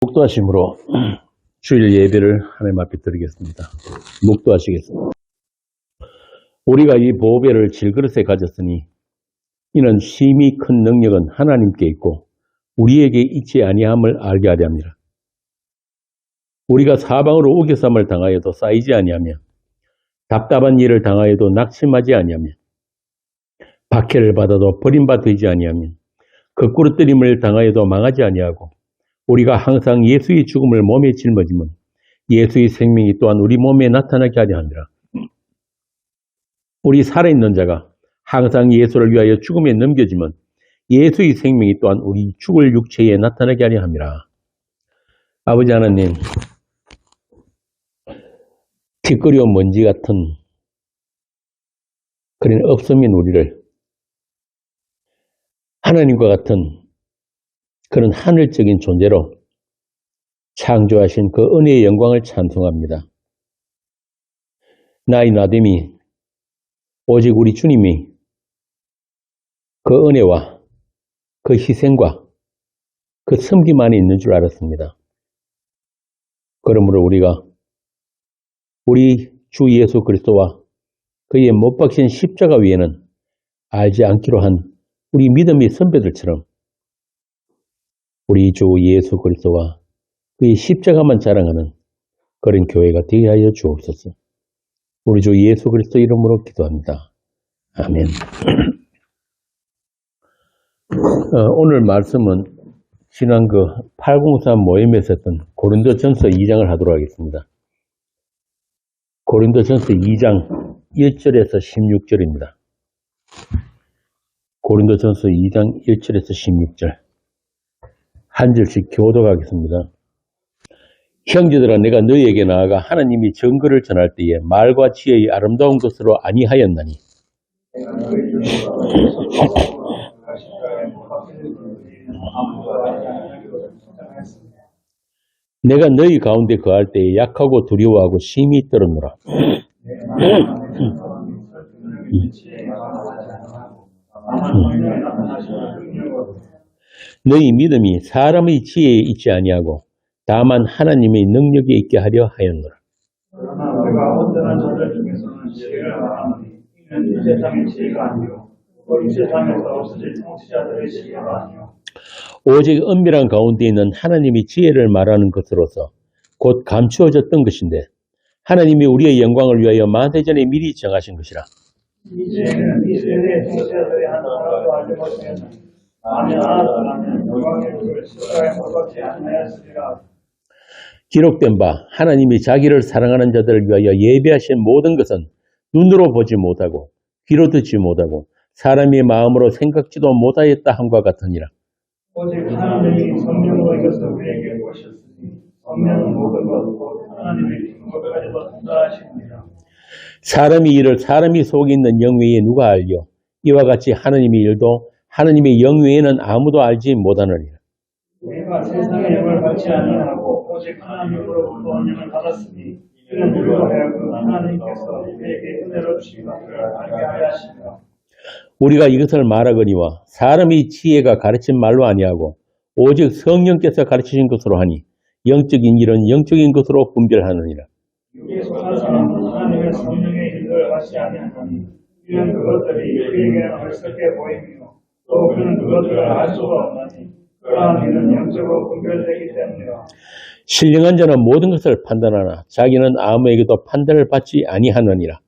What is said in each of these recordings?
묵도하심으로 주일 예배를 하나님 앞에 드리겠습니다. 묵도하시겠습니다. 우리가 이 보배를 질그릇에 가졌으니 이는 심히 큰 능력은 하나님께 있고 우리에게 있지 아니함을 알게 하려 합니다. 우리가 사방으로 우겨쌈을 당하여도 쌓이지 아니하며 답답한 일을 당하여도 낙심하지 아니하며 박해를 받아도 버림받지 아니하며 거꾸로뜨림을 당하여도 망하지 아니하고 우리가 항상 예수의 죽음을 몸에 짊어지면 예수의 생명이 또한 우리 몸에 나타나게 하려 합니다. 우리 살아있는 자가 항상 예수를 위하여 죽음에 넘겨지면 예수의 생명이 또한 우리 죽을 육체에 나타나게 하려 합니다. 아버지 하나님, 티끌이와 먼지 같은 그런 없음인 우리를 하나님과 같은 그런 하늘적인 존재로 창조하신 그 은혜의 영광을 찬송합니다. 나의 나됨이 오직 우리 주님이 그 은혜와 그 희생과 그 섬김 안에 있는 줄 알았습니다. 그러므로 우리가 우리 주 예수 그리스도와 그의 못 박힌 십자가 위에는 알지 않기로 한 우리 믿음의 선배들처럼 우리 주 예수 그리스도와 그의 십자가만 자랑하는 그런 교회가 되게 하여 주옵소서. 우리 주 예수 그리스도 이름으로 기도합니다. 아멘. 오늘 말씀은 지난 803 모임에서 했던 고린도전서 2장을 하도록 하겠습니다. 고린도전서 2장 1절에서 16절입니다. 고린도전서 2장 1절에서 16절. 한 절씩 교독하겠습니다. 형제들아, 내가 너희에게 나아가 하나님이 증거를 전할 때에 말과 지혜의 아름다운 것으로 아니하였나니 내가 너희 가운데 거할 때에 약하고 두려워하고 심히 떨었노라. 너희 믿음이 사람의 지혜에 있지 아니하고 다만 하나님의 능력에 있게 하려 하였노라. 우리가 온전한 자들 중에서는 지혜를 말하노니 이는 이 세상의 지혜가 아니요 또 이 세상에서 없어질 통치자들의 지혜가 아니요 오직 은밀한 가운데 있는 하나님의 지혜를 말하는 것으로서 곧 감추어졌던 것인데 하나님이 우리의 영광을 위하여 만세전에 미리 정하신 것이라. 이 지혜는 이 세대의 통치자들이 한 사람도 알지 못하였나니 만일 알았더라면 영광의 그를 십자가에 못 박지 아니하였으리라. 기록된 바 하나님이 자기를 사랑하는 자들을 위하여 예비하신 모든 것은 눈으로 보지 못하고 귀로 듣지 못하고 사람의 마음으로 생각지도 못하였다 함과 같으니라. 오직 하나님이 성령으로 이것을 우리에게 보셨으니 성령은 모든 것 하나님의 증거까지도 통달하시느니라. 사람의 일을 사람이 속에 있는 영 외에 누가 알려? 이와 같이 하나님의 일도 하나님의 영 외에는 아무도 알지 못하느니라. 우리가 세상의 영을 받지 아니하고 오직 하나님으로부터 영을 받았으니 이는 우리로 하여금 하나님께서 우리에게 은혜로 주신 것을 알게 하려 하심이라. 우리가 이것을 말하거니와 사람의 지혜가 가르친 말로 아니하고 오직 성령께서 가르치신 것으로 하니 영적인 일은 영적인 것으로 분별하느니라. 육에 속한 사람은 하나님의 성령의 일을 하지 아니하나니 이는 그것들이 우리에게는 얼썩게 보이며 또 우리는 그것들을 알 수가 없나니 그러한 일은 영적으로 분별되기 때문이라. 신령한 자는 모든 것을 판단하나 자기는 아무에게도 판단을 받지 아니하느니라.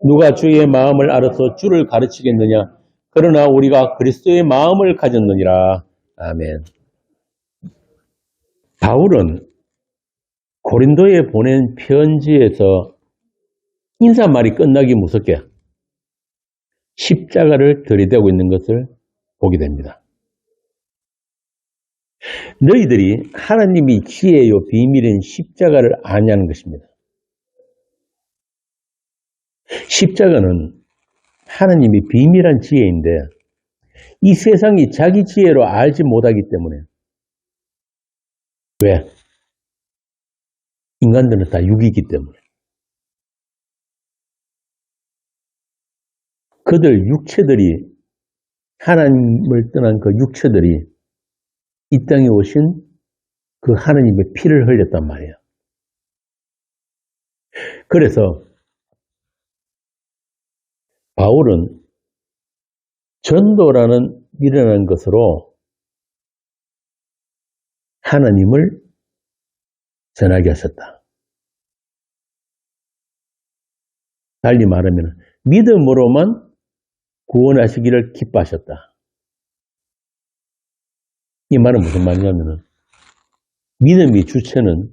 누가 주의 마음을 알아서 주를 가르치겠느냐? 그러나 우리가 그리스도의 마음을 가졌느니라. 아멘. 바울은 고린도에 보낸 편지에서 인사말이 끝나기 무섭게 십자가를 들이대고 있는 것을 보게 됩니다. 너희들이 하나님이 지혜요 비밀인 십자가를 아냐는 것입니다. 십자가는 하나님이 비밀한 지혜인데 이 세상이 자기 지혜로 알지 못하기 때문에 왜? 인간들은 다 육이기 때문에 그들 육체들이 하나님을 떠난 그 육체들이 이 땅에 오신 그 하나님의 피를 흘렸단 말이에요. 그래서 바울은 전도라는 일어나는 것으로 하나님을 전하게 하셨다. 달리 말하면 믿음으로만 구원하시기를 기뻐하셨다. 이 말은 무슨 말이냐면 믿음의 주체는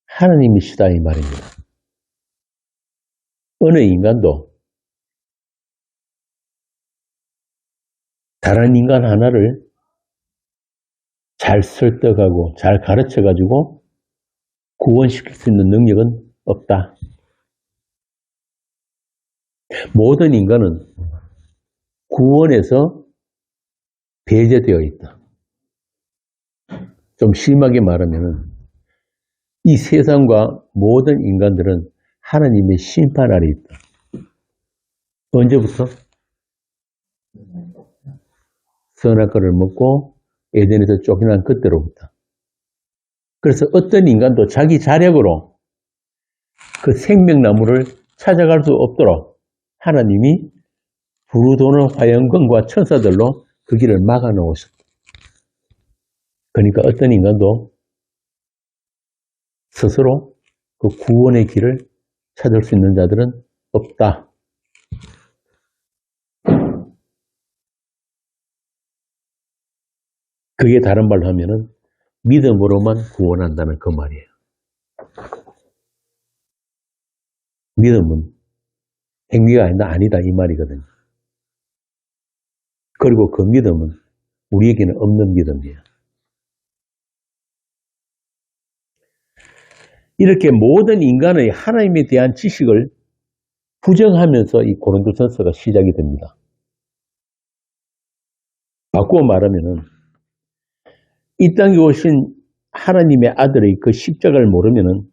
하나님이시다 이 말입니다. 어느 인간도 다른 인간 하나를 잘 설득하고 잘 가르쳐가지고 구원시킬 수 있는 능력은 없다. 모든 인간은 구원에서 배제되어 있다. 좀 심하게 말하면 이 세상과 모든 인간들은 하나님의 심판 아래 있다. 언제부터? 선악과를 먹고 에덴에서 쫓겨난 그때로부터. 그래서 어떤 인간도 자기 자력으로 그 생명나무를 찾아갈 수 없도록 하나님이 부르도는 화영권과 천사들로 그 길을 막아 놓으셨다. 그러니까 어떤 인간도 스스로 그 구원의 길을 찾을 수 있는 자들은 없다. 그게 다른 말로 하면은 믿음으로만 구원한다는 그 말이에요. 믿음은 행위가 아니다 이 말이거든요. 그리고 그 믿음은 우리에게는 없는 믿음이에요. 이렇게 모든 인간의 하나님에 대한 지식을 부정하면서 이 고린도전서가 시작이 됩니다. 바꾸어 말하면은 이 땅에 오신 하나님의 아들의 그 십자가를 모르면은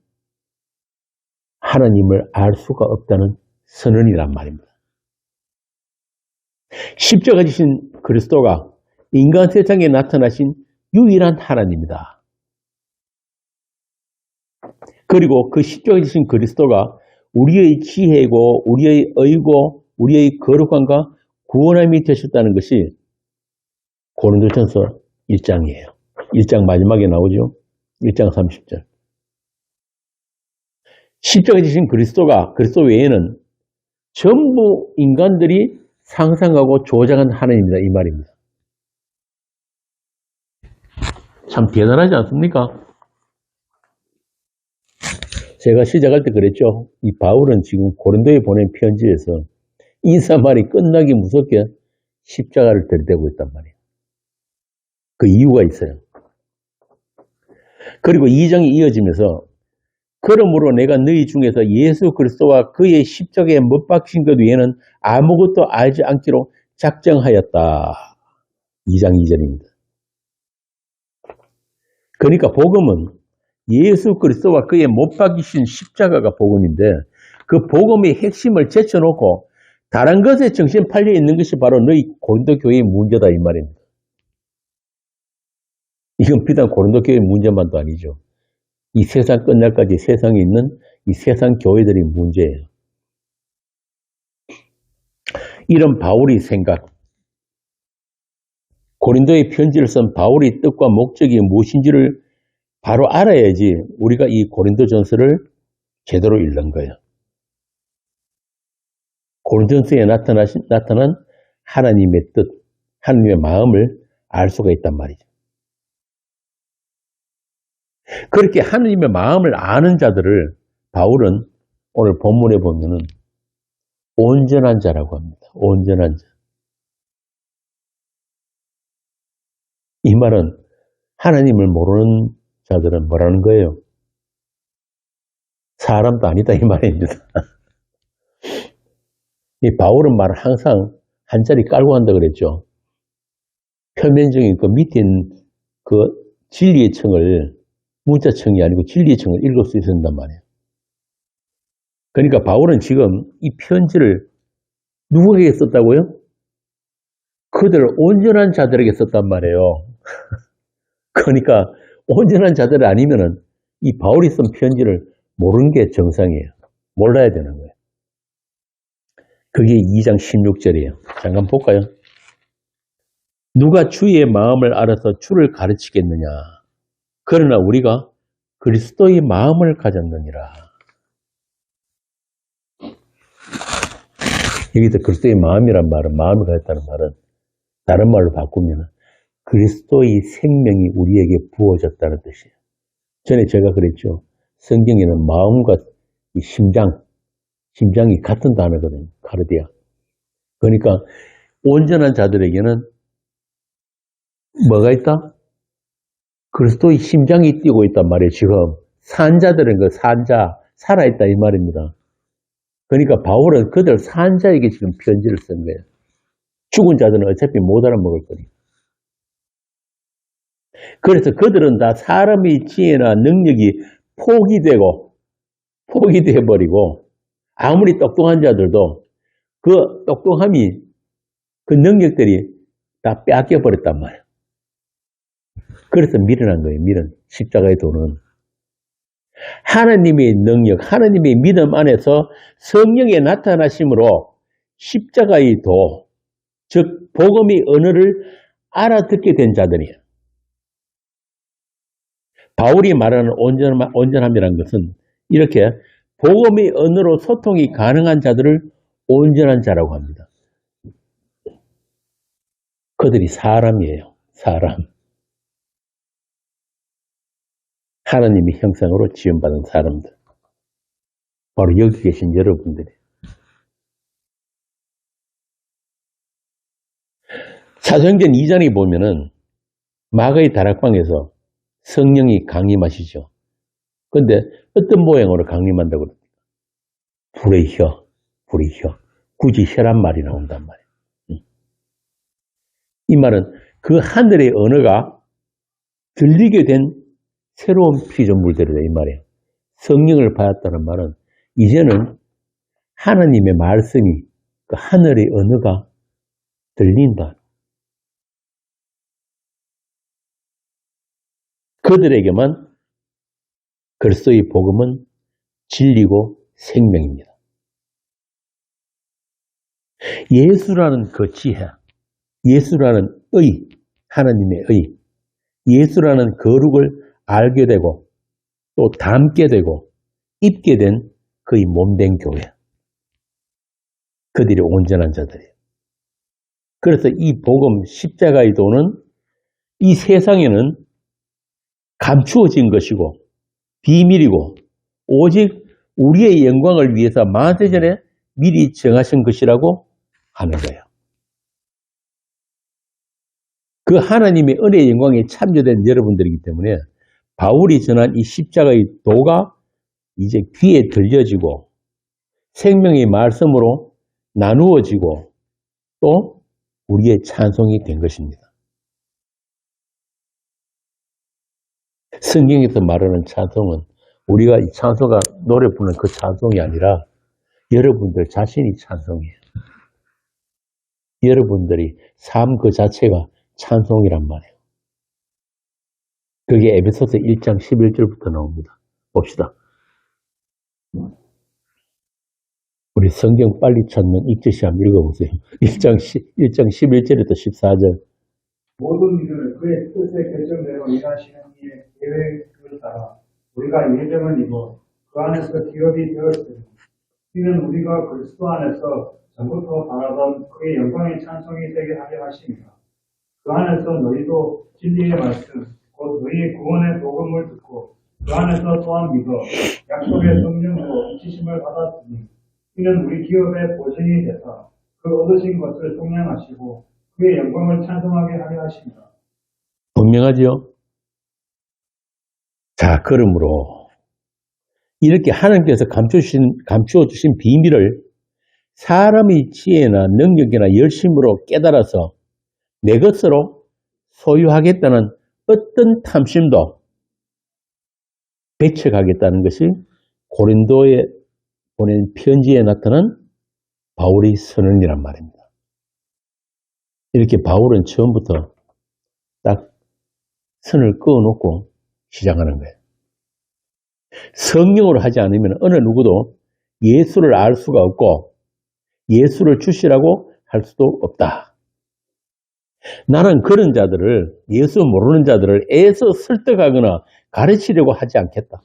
하나님을 알 수가 없다는 선언이란 말입니다. 십자가 지신 그리스도가 인간 세상에 나타나신 유일한 하나님이다. 그리고 그 십자가 지신 그리스도가 우리의 지혜고 우리의 의고 우리의 거룩함과 구원함이 되셨다는 것이 고린도전서 1장이에요. 1장 마지막에 나오죠. 1장 30절. 십자가 지신 그리스도 외에는 전부 인간들이 상상하고 조작한 하나님이다 이 말입니다. 참 대단하지 않습니까? 제가 시작할 때 그랬죠. 이 바울은 지금 고린도에 보낸 편지에서 인사말이 끝나기 무섭게 십자가를 들이대고 있단 말이에요. 그 이유가 있어요. 그리고 2장이 이어지면서 그러므로 내가 너희 중에서 예수 그리스도와 그의 십자가에 못 박힌 것 외에는 아무것도 알지 않기로 작정하였다. 2장 2절입니다. 그러니까 복음은 예수 그리스도와 그의 못 박히신 십자가가 복음인데 그 복음의 핵심을 제쳐놓고 다른 것에 정신 팔려 있는 것이 바로 너희 고린도 교회의 문제다 이 말입니다. 이건 비단 고린도 교회의 문제만도 아니죠. 이 세상 끝날까지 세상에 있는 이 세상 교회들의 문제예요. 이런 바울의 생각, 고린도의 편지를 쓴 바울의 뜻과 목적이 무엇인지를 바로 알아야지 우리가 이 고린도전서를 제대로 읽는 거예요. 고린도전서에 나타난 하나님의 뜻, 하나님의 마음을 알 수가 있단 말이죠. 그렇게 하나님의 마음을 아는 자들을 바울은 오늘 본문에 보면은 온전한 자라고 합니다. 온전한 자. 이 말은 하나님을 모르는 자들은 뭐라는 거예요? 사람도 아니다 이 말입니다. 이 바울은 말을 항상 한 자리 깔고 한다 그랬죠. 표면적인 그 밑에 있는 그 진리의 층을 문자층이 아니고 진리의 층을 읽을 수 있어야 된단 말이에요. 그러니까 바울은 지금 이 편지를 누구에게 썼다고요? 그들 온전한 자들에게 썼단 말이에요. 그러니까 온전한 자들 아니면은 이 바울이 쓴 편지를 모르는 게 정상이에요. 몰라야 되는 거예요. 그게 2장 16절이에요. 잠깐 볼까요? 누가 주의 마음을 알아서 주를 가르치겠느냐? 그러나 우리가 그리스도의 마음을 가졌느니라. 여기서 그리스도의 마음이란 말은, 마음을 가졌다는 말은 다른 말로 바꾸면 그리스도의 생명이 우리에게 부어졌다는 뜻이에요. 전에 제가 그랬죠. 성경에는 마음과 이 심장이 같은 단어거든요. 카르디아. 그러니까 온전한 자들에게는 뭐가 있다? 그리스도의 심장이 뛰고 있단 말이에요. 지금 산자들은 그 산자, 살아있다 이 말입니다. 그러니까 바울은 그들 산자에게 지금 편지를 쓴 거예요. 죽은 자들은 어차피 못 알아먹을 거니. 그래서 그들은 다 사람의 지혜나 능력이 포기돼 버리고 아무리 똑똑한 자들도 그 똑똑함이 그 능력들이 다 빼앗겨 버렸단 말이에요. 그래서 미련한 거예요. 십자가의 도는 하나님의 능력, 하나님의 믿음 안에서 성령의 나타나심으로 십자가의 도, 즉 복음의 언어를 알아듣게 된 자들이에요. 바울이 말하는 온전함이라는 것은 이렇게 복음의 언어로 소통이 가능한 자들을 온전한 자라고 합니다. 그들이 사람이에요. 사람. 하나님의 형상으로 지음받은 사람들. 바로 여기 계신 여러분들이. 사도행전 2장에 보면은 마가의 다락방에서 성령이 강림하시죠. 그런데 어떤 모양으로 강림한다고 그럽니까? 불의 혀. 굳이 혀란 말이 나온단 말이에요. 이 말은 그 하늘의 언어가 들리게 된 새로운 피조물들이다 이 말이에요. 성령을 받았다는 말은 이제는 하나님의 말씀이 그 하늘의 언어가 들린다. 그들에게만 그리스도의 복음은 진리고 생명입니다. 예수라는 그 지혜, 예수라는 의, 하나님의 의, 예수라는 거룩을 알게 되고 또 담게 되고 입게 된 그의 몸된 교회. 그들이 온전한 자들이에요. 그래서 이 복음 십자가의 도는 이 세상에는 감추어진 것이고 비밀이고 오직 우리의 영광을 위해서 만세전에 미리 정하신 것이라고 하는 거예요. 그 하나님의 은혜의 영광에 참여된 여러분들이기 때문에 바울이 전한 이 십자가의 도가 이제 귀에 들려지고 생명의 말씀으로 나누어지고 또 우리의 찬송이 된 것입니다. 성경에서 말하는 찬송은 우리가 이 찬송가 노래 부르는 그 찬송이 아니라 여러분들 자신이 찬송이에요. 여러분들이 삶 그 자체가 찬송이란 말이에요. 그게 에베소서 1장 11절부터 나옵니다. 봅시다. 우리 성경 빨리 찾는 읽듯이 한번 읽어보세요. 1장 11절부터 14절. 모든 일을 그의 뜻의 결정대로 일하시는 이의 계획을 따라 우리가 예정을 입어 그 안에서 기업이 되었으니 이는 우리가 그리스도 안에서 전부터 바라던 그의 영광의 찬송이 되게 하려 하십니다. 그 안에서 너희도 진리의 말씀 곧 너희의 구원의 복음을 듣고 그 안에서 또한 믿어 약속의 성령으로 인치심을 받았으니 이는 우리 기업의 보증이 되사 그 얻으신 것을 동행하시고 그의 영광을 찬송하게 하려 하십니다. 분명하죠? 자, 그러므로 이렇게 하나님께서 감추어주신 비밀을 사람의 지혜나 능력이나 열심으로 깨달아서 내 것으로 소유하겠다는 어떤 탐심도 배척하겠다는 것이 고린도에 보낸 편지에 나타난 바울의 선언이란 말입니다. 이렇게 바울은 처음부터 딱 선을 그어놓고 시작하는 거예요. 성령으로 하지 않으면 어느 누구도 예수를 알 수가 없고 예수를 주시라고 할 수도 없다. 나는 그런 자들을, 예수 모르는 자들을 애써 설득하거나 가르치려고 하지 않겠다.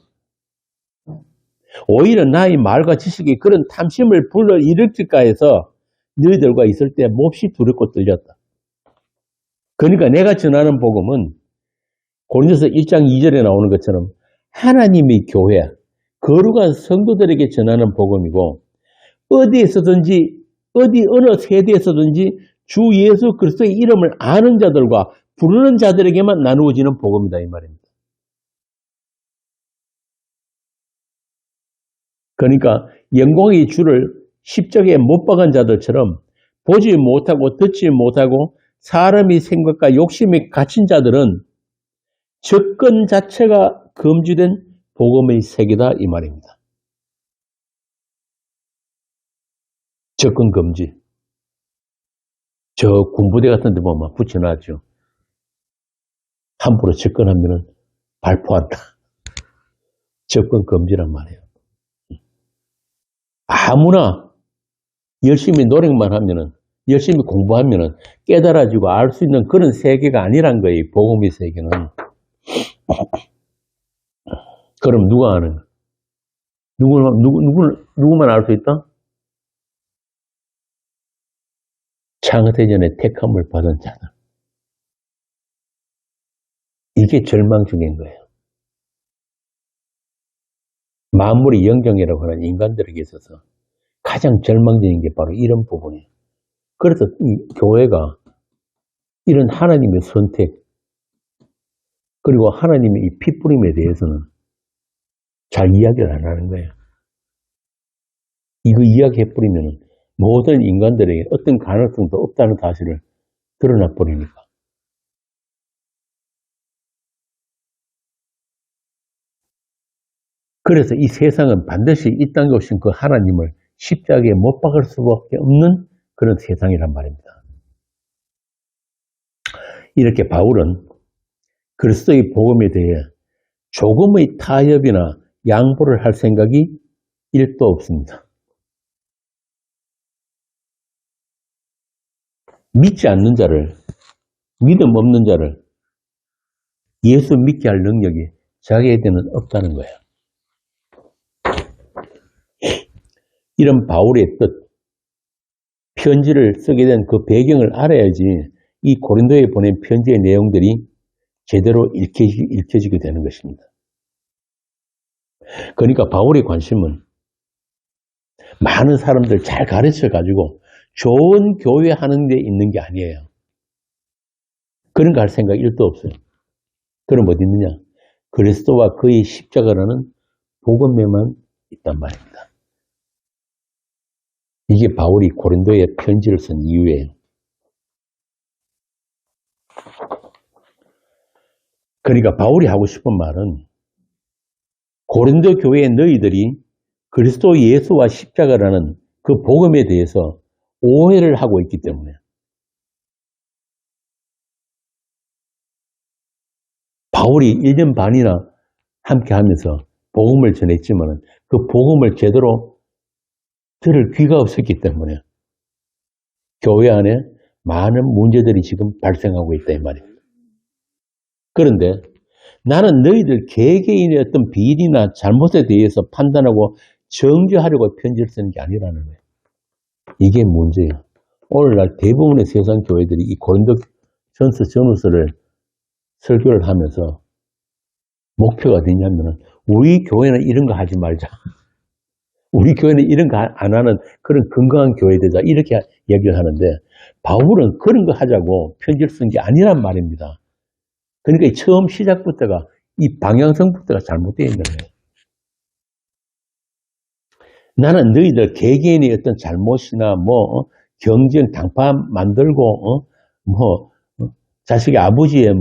오히려 나의 말과 지식이 그런 탐심을 불러일으킬까 해서 너희들과 있을 때 몹시 두렵고 떨렸다. 그러니까 내가 전하는 복음은 고린도서 1장 2절에 나오는 것처럼 하나님의 교회, 거룩한 성도들에게 전하는 복음이고 어디에서든지 어느 세대에서든지 주 예수 그리스도의 이름을 아는 자들과 부르는 자들에게만 나누어지는 복음이다 이 말입니다. 그러니까 영광의 주를 십자가에 못 박은 자들처럼 보지 못하고 듣지 못하고 사람의 생각과 욕심에 갇힌 자들은 접근 자체가 금지된 복음의 세계다 이 말입니다. 접근 금지. 저 군부대 같은 데 보면 붙여놨죠. 함부로 접근하면 발포한다. 접근 금지란 말이에요. 아무나 열심히 노력만 하면은, 열심히 공부하면은 깨달아지고 알 수 있는 그런 세계가 아니란 거예요. 복음의 세계는. 그럼 누가 아는 거야? 누구만 알 수 있다? 창세전에 택함을 받은 자들. 이게 절망 중인 거예요. 만물의 영정이라고 하는 인간들에게 있어서 가장 절망적인 게 바로 이런 부분이에요. 그래서 이 교회가 이런 하나님의 선택, 그리고 하나님의 이 핏부림에 대해서는 잘 이야기를 안 하는 거예요. 이거 이야기해버리면 모든 인간들에게 어떤 가능성도 없다는 사실을 드러나버리니까. 그래서 이 세상은 반드시 이 땅에 오신 그 하나님을 십자가에 못 박을 수밖에 없는 그런 세상이란 말입니다. 이렇게 바울은 그리스도의 복음에 대해 조금의 타협이나 양보를 할 생각이 1도 없습니다. 믿지 않는 자를, 믿음 없는 자를 예수 믿게 할 능력이 자기에게는 없다는 거예요. 이런 바울의 뜻, 편지를 쓰게 된 그 배경을 알아야지 이 고린도에 보낸 편지의 내용들이 제대로 읽혀지게 되는 것입니다. 그러니까 바울의 관심은 많은 사람들 잘 가르쳐가지고 좋은 교회 하는 데 있는 게 아니에요. 그런 거 할 생각 1도 없어요. 그럼 어디 있느냐? 그리스도와 그의 십자가라는 복음에만 있단 말입니다. 이게 바울이 고린도에 편지를 쓴 이유예요. 그러니까 바울이 하고 싶은 말은 고린도 교회의 너희들이 그리스도 예수와 십자가라는 그 복음에 대해서 오해를 하고 있기 때문에 바울이 1년 반이나 함께 하면서 복음을 전했지만 그 복음을 제대로 들을 귀가 없었기 때문에 교회 안에 많은 문제들이 지금 발생하고 있다 이 말입니다. 그런데 나는 너희들 개개인의 어떤 비리나 잘못에 대해서 판단하고 정죄하려고 편지를 쓰는 게 아니라는 거예요. 이게 문제예요. 오늘날 대부분의 세상 교회들이 이 고린도 전서 전후서를 설교를 하면서 목표가 어디냐면은 우리 교회는 이런 거 하지 말자. 우리 교회는 이런 거 안 하는 그런 건강한 교회 되자. 이렇게 얘기를 하는데 바울은 그런 거 하자고 편지를 쓴 게 아니란 말입니다. 그러니까 처음 시작부터가 이 방향성부터가 잘못되어 있는 거예요. 나는 너희들 개개인의 어떤 잘못이나 경쟁 당파 만들고 자식의 아버지의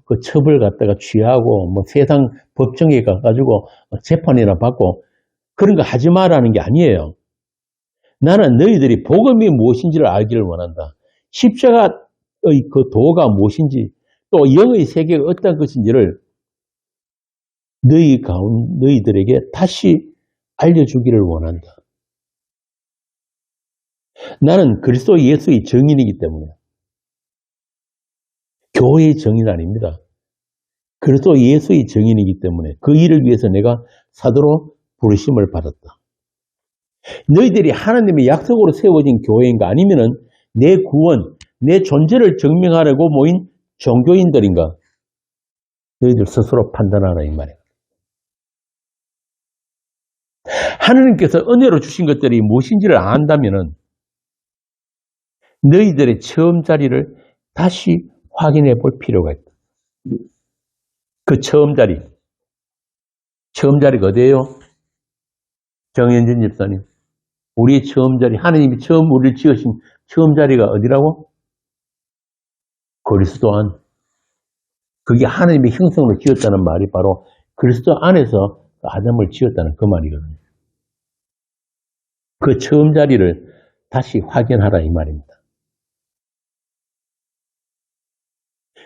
그 처벌 갖다가 취하고 세상 법정에 가가지고 재판이나 받고 그런 거 하지 마라는 게 아니에요. 나는 너희들이 복음이 무엇인지를 알기를 원한다. 십자가의 그 도가 무엇인지 또 영의 세계가 어떤 것인지를 너희들에게 다시 알려주기를 원한다. 나는 그리스도 예수의 증인이기 때문에 교회의 증인 아닙니다. 그리스도 예수의 증인이기 때문에 그 일을 위해서 내가 사도로 부르심을 받았다. 너희들이 하나님의 약속으로 세워진 교회인가 아니면은 내 구원, 내 존재를 증명하려고 모인 종교인들인가? 너희들 스스로 판단하라 이 말이에요. 하나님께서 은혜로 주신 것들이 무엇인지를 안다면은 너희들의 처음 자리를 다시 확인해 볼 필요가 있다. 그 처음 자리가 어디예요? 정현진 집사님. 우리의 처음 자리, 하나님이 처음 우리를 지으신 처음 자리가 어디라고? 그리스도 안. 그게 하나님의 형성으로 지었다는 말이 바로 그리스도 안에서 아담을 지었다는 그 말이거든요. 그 처음 자리를 다시 확인하라 이 말입니다.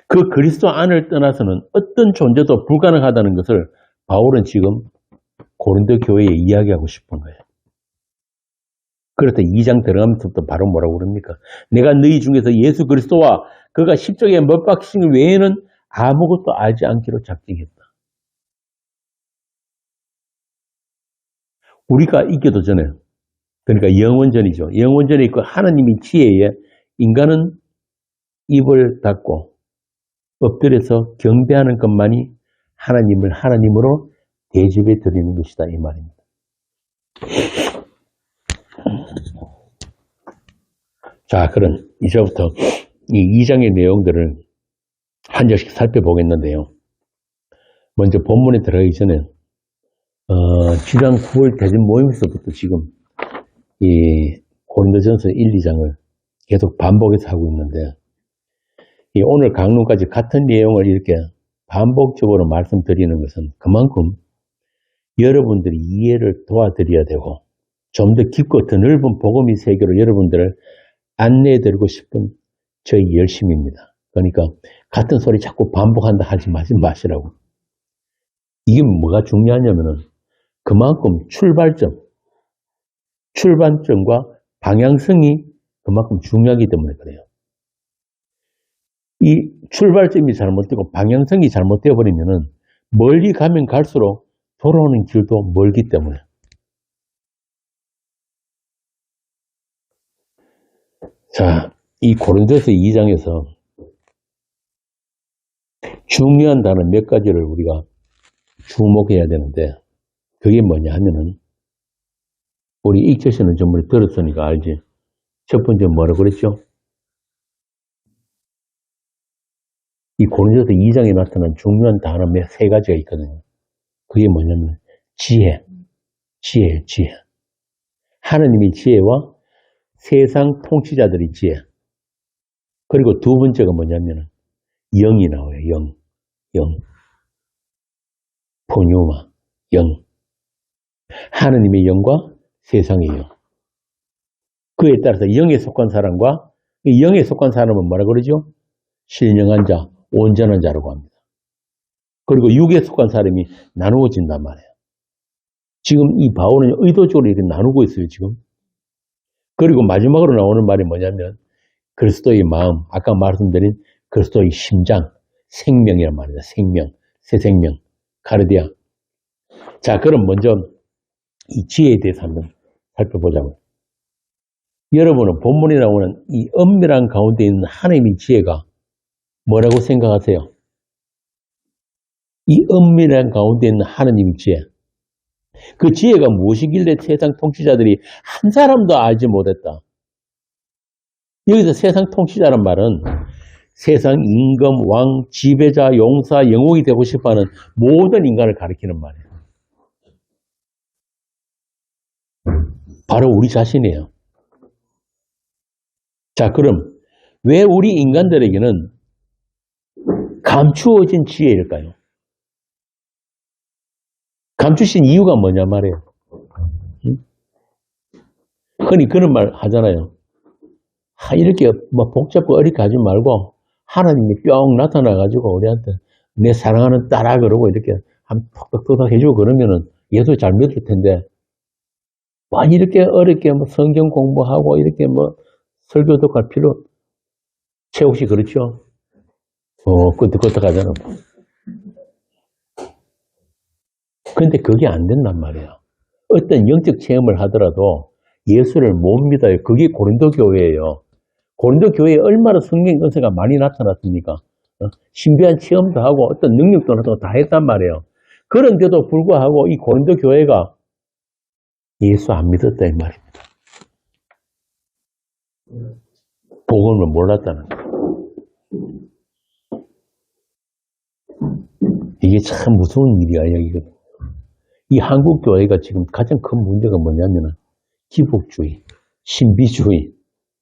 그 그리스도 안을 떠나서는 어떤 존재도 불가능하다는 것을 바울은 지금 고린도 교회에 이야기하고 싶은 거예요. 그래서 2장 들어가면서부터 바로 뭐라고 그럽니까? 내가 너희 중에서 예수 그리스도와 그가 십자가에 못 박히신 외에는 아무것도 알지 않기로 작정했다. 우리가 있기도 전에, 그러니까 영원전이죠. 영원전에 있고 하나님의 지혜에 인간은 입을 닫고 엎드려서 경배하는 것만이 하나님을 하나님으로 대접해 드리는 것이다 이 말입니다. 자, 그럼 이제부터 이 2장의 내용들을 한 절씩 살펴보겠는데요. 먼저 본문에 들어가기 전에 지난 9월 대전 모임에서부터 지금 이 고린도전서 1, 2장을 계속 반복해서 하고 있는데 이 오늘 강론까지 같은 내용을 이렇게 반복적으로 말씀드리는 것은 그만큼 여러분들이 이해를 도와드려야 되고 좀 더 깊고 더 넓은 복음의 세계로 여러분들을 안내해드리고 싶은 저희 열심입니다. 그러니까 같은 소리 자꾸 반복한다 하지 마시라고. 이게 뭐가 중요하냐면은 그만큼 출발점과 방향성이 그만큼 중요하기 때문에 그래요. 이 출발점이 잘못되고 방향성이 잘못되어 버리면은 멀리 가면 갈수록 돌아오는 길도 멀기 때문에. 자, 이 고린도서 2장에서 중요한 단어 몇 가지를 우리가 주목해야 되는데 그게 뭐냐 하면은 우리 익혀시는 전문에 들었으니까 알지. 첫 번째 뭐라고 그랬죠? 이 고린도서 2장에 나타난 중요한 단어 세 가지가 있거든요. 그게 뭐냐면 지혜. 하나님의 지혜와 세상 통치자들의 지혜. 그리고 두 번째가 뭐냐면 영이 나와요. 영. 포뉴마, 영. 하나님의 영과 세상의 영. 그에 따라서 영에 속한 사람과 이 영에 속한 사람은 뭐라 그러죠? 신령한 자, 온전한 자라고 합니다. 그리고 육에 속한 사람이 나누어진단 말이에요. 지금 이 바울은 의도적으로 이렇게 나누고 있어요, 지금. 그리고 마지막으로 나오는 말이 뭐냐면 그리스도의 마음, 아까 말씀드린 그리스도의 심장, 생명이란 말이다. 생명, 새 생명, 카르디아. 자, 그럼 먼저 이 지혜에 대해서 한번 살펴보자고요. 여러분은 본문에 나오는 이 엄밀한 가운데 있는 하나님의 지혜가 뭐라고 생각하세요? 이 엄밀한 가운데 있는 하나님의 지혜. 그 지혜가 무엇이길래 세상 통치자들이 한 사람도 알지 못했다. 여기서 세상 통치자란 말은 세상 임금, 왕, 지배자, 용사, 영웅이 되고 싶어하는 모든 인간을 가리키는 말이에요. 바로 우리 자신이에요. 자, 그럼 왜 우리 인간들에게는 감추어진 지혜일까요? 감추신 이유가 뭐냐 말이에요. 흔히 그런 말 하잖아요. 이렇게 뭐 복잡고 어렵게 하지 말고 하나님이 뿅 나타나가지고 우리한테 내 사랑하는 딸아 그러고 이렇게 한 톡톡톡 해주고 그러면은 예수 잘 믿을 텐데, 많이 이렇게 어렵게 뭐 성경 공부하고 이렇게 뭐 설교도 갈 필요, 최욱 씨 그렇죠? 그것도 가잖아. 근데 그게 안 된단 말이에요. 어떤 영적 체험을 하더라도 예수를 못 믿어요. 그게 고린도 교회예요. 고린도 교회에 얼마나 성령 은사가 많이 나타났습니까? 신비한 체험도 하고 어떤 능력도 나타나고 다 했단 말이에요. 그런데도 불구하고 이 고린도 교회가 예수 안 믿었다 이 말입니다. 복음을 몰랐다는 거예요. 이게 참 무서운 일이야, 여기거든요. 이 한국 교회가 지금 가장 큰 문제가 뭐냐면은 기복주의, 신비주의,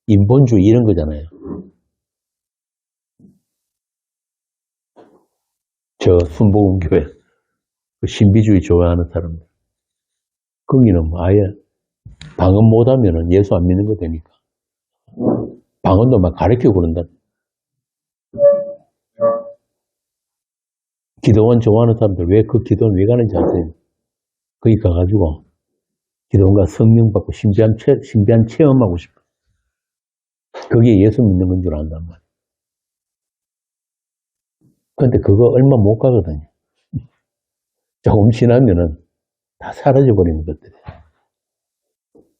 인본주의 이런 거잖아요. 저 순복음교회 그 신비주의 좋아하는 사람들, 거기는 뭐 아예 방언 못하면은 예수 안 믿는 거 되니까 방언도 막 가르치고 그런다. 기도원 좋아하는 사람들 왜 그 기도원 왜 가는지 아세요? 거기 가가지고 기도원과 성령 받고 신비한 체험하고 싶어. 그게 예수 믿는 건 줄 안단 말이야. 근데 그거 얼마 못 가거든요. 조금 지나면은 다 사라져버리는 것들이에요.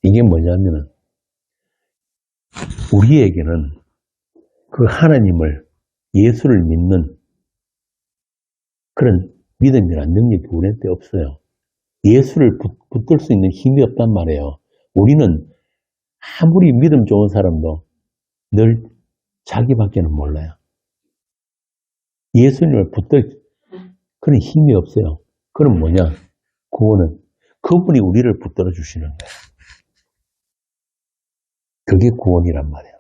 이게 뭐냐면은 우리에게는 그 하나님을, 예수를 믿는 그런 믿음이란 능력이 우리한테 없어요. 예수를 붙들 수 있는 힘이 없단 말이에요. 우리는 아무리 믿음 좋은 사람도 늘 자기밖에는 몰라요. 예수님을 붙들 그런 힘이 없어요. 그럼 뭐냐? 구원은 그분이 우리를 붙들어 주시는 거예요. 그게 구원이란 말이에요.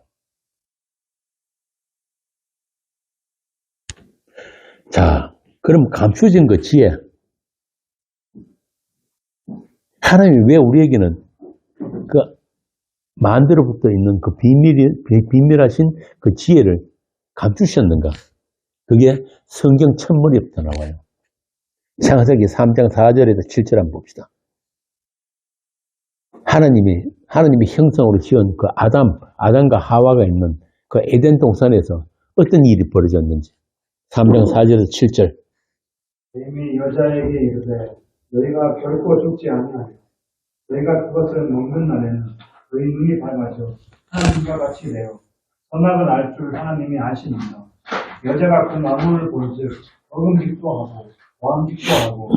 자, 그럼 감추진 그 지혜. 하나님이 왜 우리에게는 그 만들어붙어 있는 그 비밀하신 그 지혜를 감추셨는가? 그게 성경 첫머리부터 나와요. 창세기 3장 4절에서 7절 한번 봅시다. 하나님이 형상으로 지은 그 아담과 하와가 있는 그 에덴 동산에서 어떤 일이 벌어졌는지. 3장 4절에서 7절. 뱀이 여자에게 이르되 너희가 결코 죽지 아니하리라. 너희가 그것을 먹는 날에는 너희 눈이 밝아져 하나님과 같이 되어 선악을 알 줄 하나님이 아시니라. 여자가 그 나무를 본즉 먹음직도 하고 보암직도 하고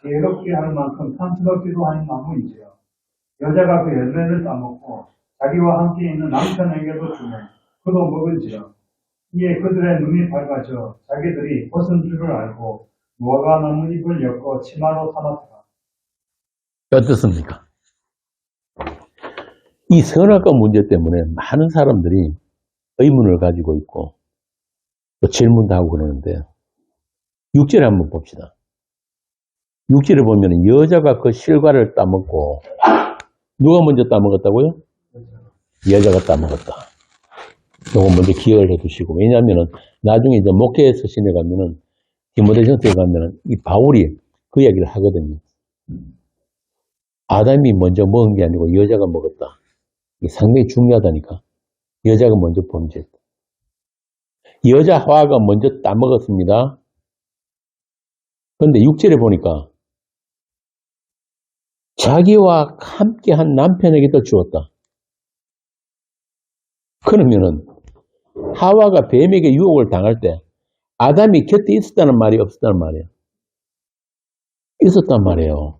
지혜롭게 할 만큼 탐스럽기도 한 나무인지라. 여자가 그 열매를 따먹고 자기와 함께 있는 남편에게도 주매 그도 먹은지라. 이에 그들의 눈이 밝아져 자기들이 벗은 줄을 알고 무화과 나무 잎을 엮어 치마로 삼았더라. 어떻습니까? 이 선악과 문제 때문에 많은 사람들이 의문을 가지고 있고 또 질문도 하고 그러는데 6절에 한번 봅시다. 6절에 보면 여자가 그 실과를 따먹고 누가 먼저 따먹었다고요? 여자가 따먹었다. 요거 먼저 기억을 해두시고, 왜냐하면 나중에 이제 목회에 서신에 가면은 디모데전서에 가면은 이 바울이 그 이야기를 하거든요. 아담이 먼저 먹은 게 아니고 여자가 먹었다. 이게 상당히 중요하다니까. 여자가 먼저 범죄했다. 여자 하와가 먼저 따먹었습니다. 그런데 6절에 보니까 자기와 함께한 남편에게도 주었다. 그러면은 하와가 뱀에게 유혹을 당할 때 아담이 곁에 있었다는 말이 없었다는 말이에요. 있었단 말이에요.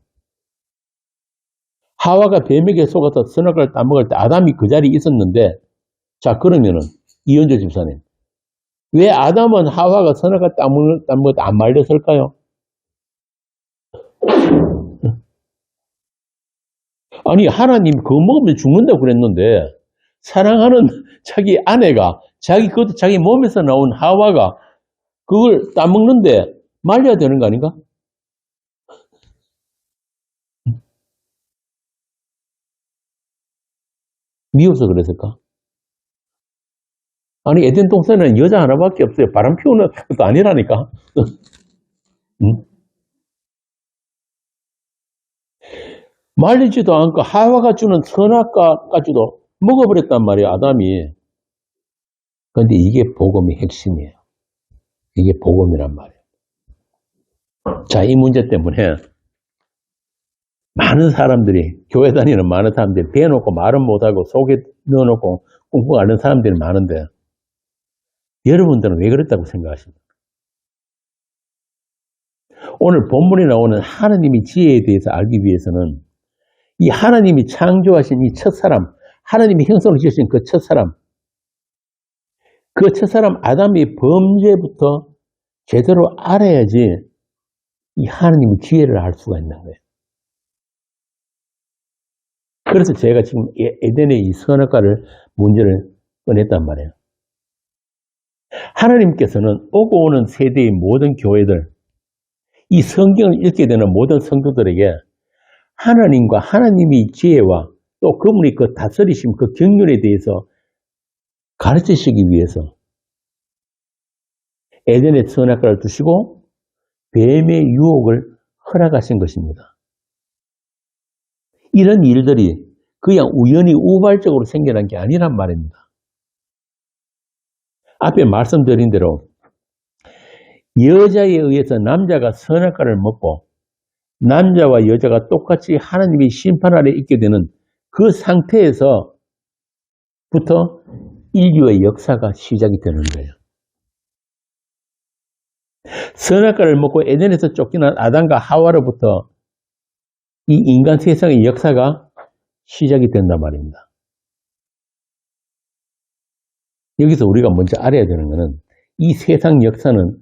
하와가 뱀에게 속아서 선악과를 따먹을 때 아담이 그 자리에 있었는데, 자 그러면은 이현주 집사님, 왜 아담은 하와가 선악과를 따먹을 때 안 말렸을까요? 아니 하나님 그거 먹으면 죽는다고 그랬는데 사랑하는 자기 아내가 그것도 자기 몸에서 나온 하와가 그걸 따먹는데 말려야 되는 거 아닌가? 미워서 그랬을까? 아니 에덴 동산에는 여자 하나밖에 없어요. 바람 피우는 것도 아니라니까. 응? 말리지도 않고 하와가 주는 선악과까지도 먹어버렸단 말이에요, 아담이. 그런데 이게 복음의 핵심이에요. 이게 복음이란 말이에요. 자, 이 문제 때문에 많은 사람들이, 교회 다니는 많은 사람들이 배워놓고 말은 못하고 속에 넣어놓고 꽁꽁 앓는 사람들이 많은데, 여러분들은 왜 그랬다고 생각하십니까? 오늘 본문에 나오는 하나님의 지혜에 대해서 알기 위해서는 이 하나님이 창조하신 이 첫사람, 하나님이 형상으로 지으신 그 첫사람, 그 첫사람 아담의 범죄부터 제대로 알아야지 이 하나님의 지혜를 알 수가 있는 거예요. 그래서 제가 지금 에덴의 이 선악과를 문제를 꺼냈단 말이에요. 하나님께서는 오고 오는 세대의 모든 교회들, 이 성경을 읽게 되는 모든 성도들에게 하나님과 하나님의 지혜와 또 그분이 그 다스리심, 그 경륜에 대해서 가르치시기 위해서 에덴의 선악과를 두시고 뱀의 유혹을 허락하신 것입니다. 이런 일들이 그냥 우연히 우발적으로 생겨난 게 아니란 말입니다. 앞에 말씀드린 대로 여자에 의해서 남자가 선악과를 먹고 남자와 여자가 똑같이 하나님의 심판 아래 있게 되는 그 상태에서부터 인류의 역사가 시작이 되는 거예요. 선악과를 먹고 에덴에서 쫓겨난 아담과 하와로부터 이 인간 세상의 역사가 시작이 된단 말입니다. 여기서 우리가 먼저 알아야 되는 것은 이 세상 역사는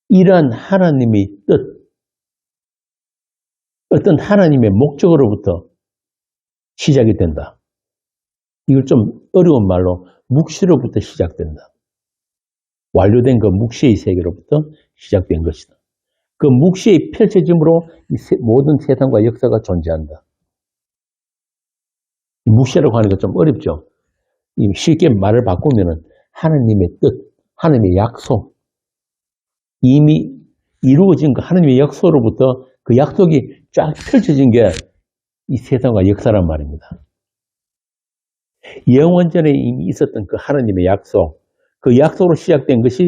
이러한 하나님의 뜻, 어떤 하나님의 목적으로부터 시작이 된다. 이걸 좀 어려운 말로 묵시로부터 시작된다. 완료된 그 묵시의 세계로부터 시작된 것이다. 그 묵시의 펼쳐짐으로 이 모든 세상과 역사가 존재한다. 묵시라고 하니까 좀 어렵죠. 쉽게 말을 바꾸면은 하나님의 뜻, 하나님의 약속, 이미 이루어진 그 하나님의 약속으로부터 그 약속이 쫙 펼쳐진 게 이 세상과 역사란 말입니다. 영원전에 이미 있었던 그 하나님의 약속, 그 약속으로 시작된 것이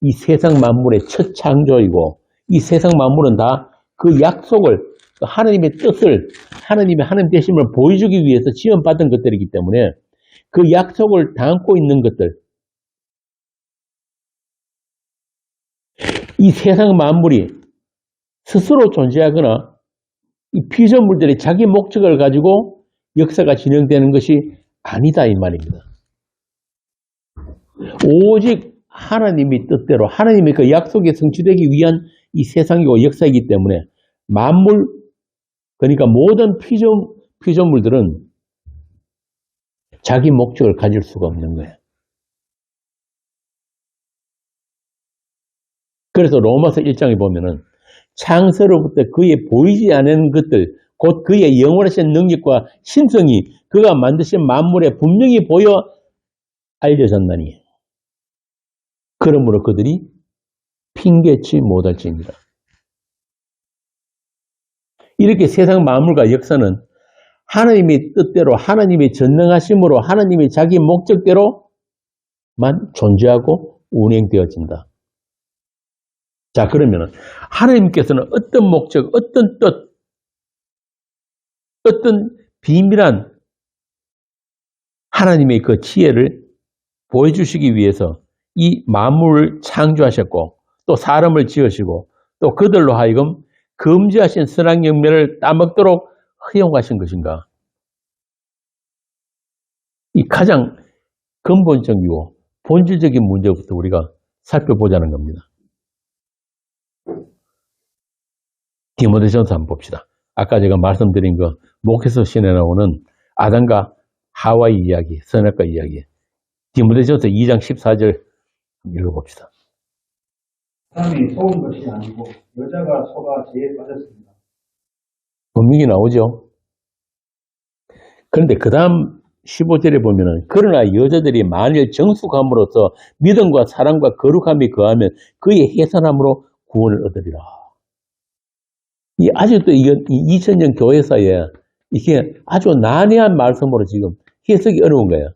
이 세상 만물의 첫 창조이고 이 세상 만물은 다 그 약속을, 그 하나님의 뜻을, 하나님의 하나님 되심을 보여주기 위해서 지원받은 것들이기 때문에 그 약속을 담고 있는 것들, 이 세상 만물이 스스로 존재하거나 이 피조물들이 자기 목적을 가지고 역사가 진행되는 것이 아니다 이 말입니다. 오직 하나님의 뜻대로 하나님의 그 약속이 성취되기 위한 이 세상이고 역사이기 때문에 만물, 그러니까 모든 피조물들은 자기 목적을 가질 수가 없는 거예요. 그래서 로마서 1장에 보면은 창세로부터 그의 보이지 않는 것들, 곧 그의 영원하신 능력과 신성이 그가 만드신 만물에 분명히 보여 알려졌나니 그러므로 그들이 핑계치 못할지니라. 이렇게 세상 만물과 역사는 하나님의 뜻대로 하나님의 전능하심으로 하나님의 자기 목적대로만 존재하고 운행되어진다. 자, 그러면 하나님께서는 어떤 목적, 어떤 뜻, 어떤 비밀한 하나님의 그 지혜를 보여주시기 위해서 이 만물을 창조하셨고 또 사람을 지으시고 또 그들로 하여금 금지하신 선악 열매를 따먹도록 허용하신 것인가? 이 가장 근본적이고 본질적인 문제부터 우리가 살펴보자는 겁니다. 디모데전서 한번 봅시다. 아까 제가 말씀드린 그 목회서 신에 나오는 아담과 하와의 이야기, 선악과 이야기. 디모데전서 2장 14절 읽어봅시다. 사람이 속은 것이 아니고 여자가 속아 죄에 빠졌습니다. 분명히 나오죠. 그런데 그 다음 15절에 보면은 그러나 여자들이 만일 정숙함으로써 믿음과 사랑과 거룩함이 거하면 그의 해산함으로 구원을 얻으리라. 아직도 이 2000년 교회사에 이게 아주 난해한 말씀으로 지금 해석이 어려운 거예요.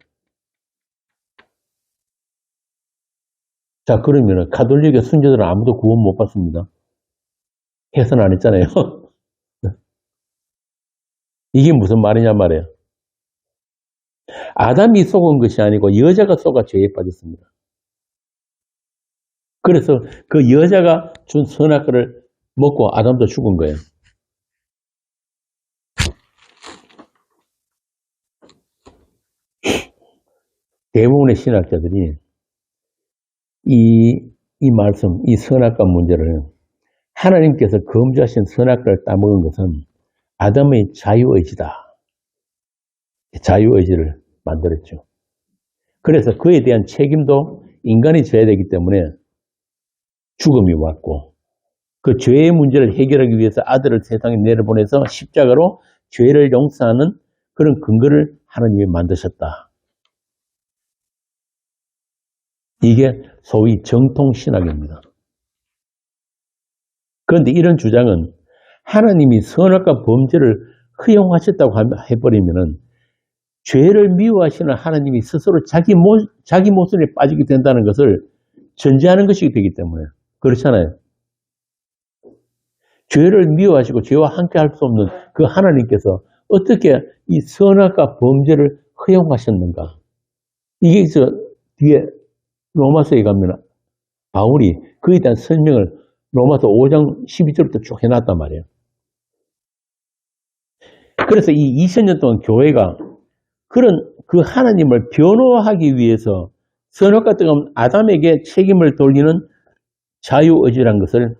자, 그러면은 가톨릭의 순교자들은 아무도 구원 못 받습니다. 해선 안 했잖아요. 이게 무슨 말이냐 말이에요. 아담이 속은 것이 아니고 여자가 속아 죄에 빠졌습니다. 그래서 그 여자가 준 선악과를 먹고 아담도 죽은 거예요. 대부분의 신학자들이 이 말씀, 이 선악과 문제를 하나님께서 금지하신 선악과를 따먹은 것은 아담의 자유의지다. 자유의지를 만들었죠. 그래서 그에 대한 책임도 인간이 져야 되기 때문에 죽음이 왔고 그 죄의 문제를 해결하기 위해서 아들을 세상에 내려보내서 십자가로 죄를 용서하는 그런 근거를 하나님이 만드셨다. 이게 소위 정통신학입니다. 그런데 이런 주장은 하나님이 선악과 범죄를 허용하셨다고 해버리면은 죄를 미워하시는 하나님이 스스로 자기 모순에 빠지게 된다는 것을 전제하는 것이 되기 때문에 그렇잖아요. 죄를 미워하시고 죄와 함께 할 수 없는 그 하나님께서 어떻게 이 선악과 범죄를 허용하셨는가? 이게 저 뒤에 로마서에 가면 바울이 그에 대한 설명을 로마서 5장 12절부터 쭉 해놨단 말이에요. 그래서 이 2000년 동안 교회가 그런 그 하나님을 변호하기 위해서 선악과 뜨거운 아담에게 책임을 돌리는 자유의지라는 것을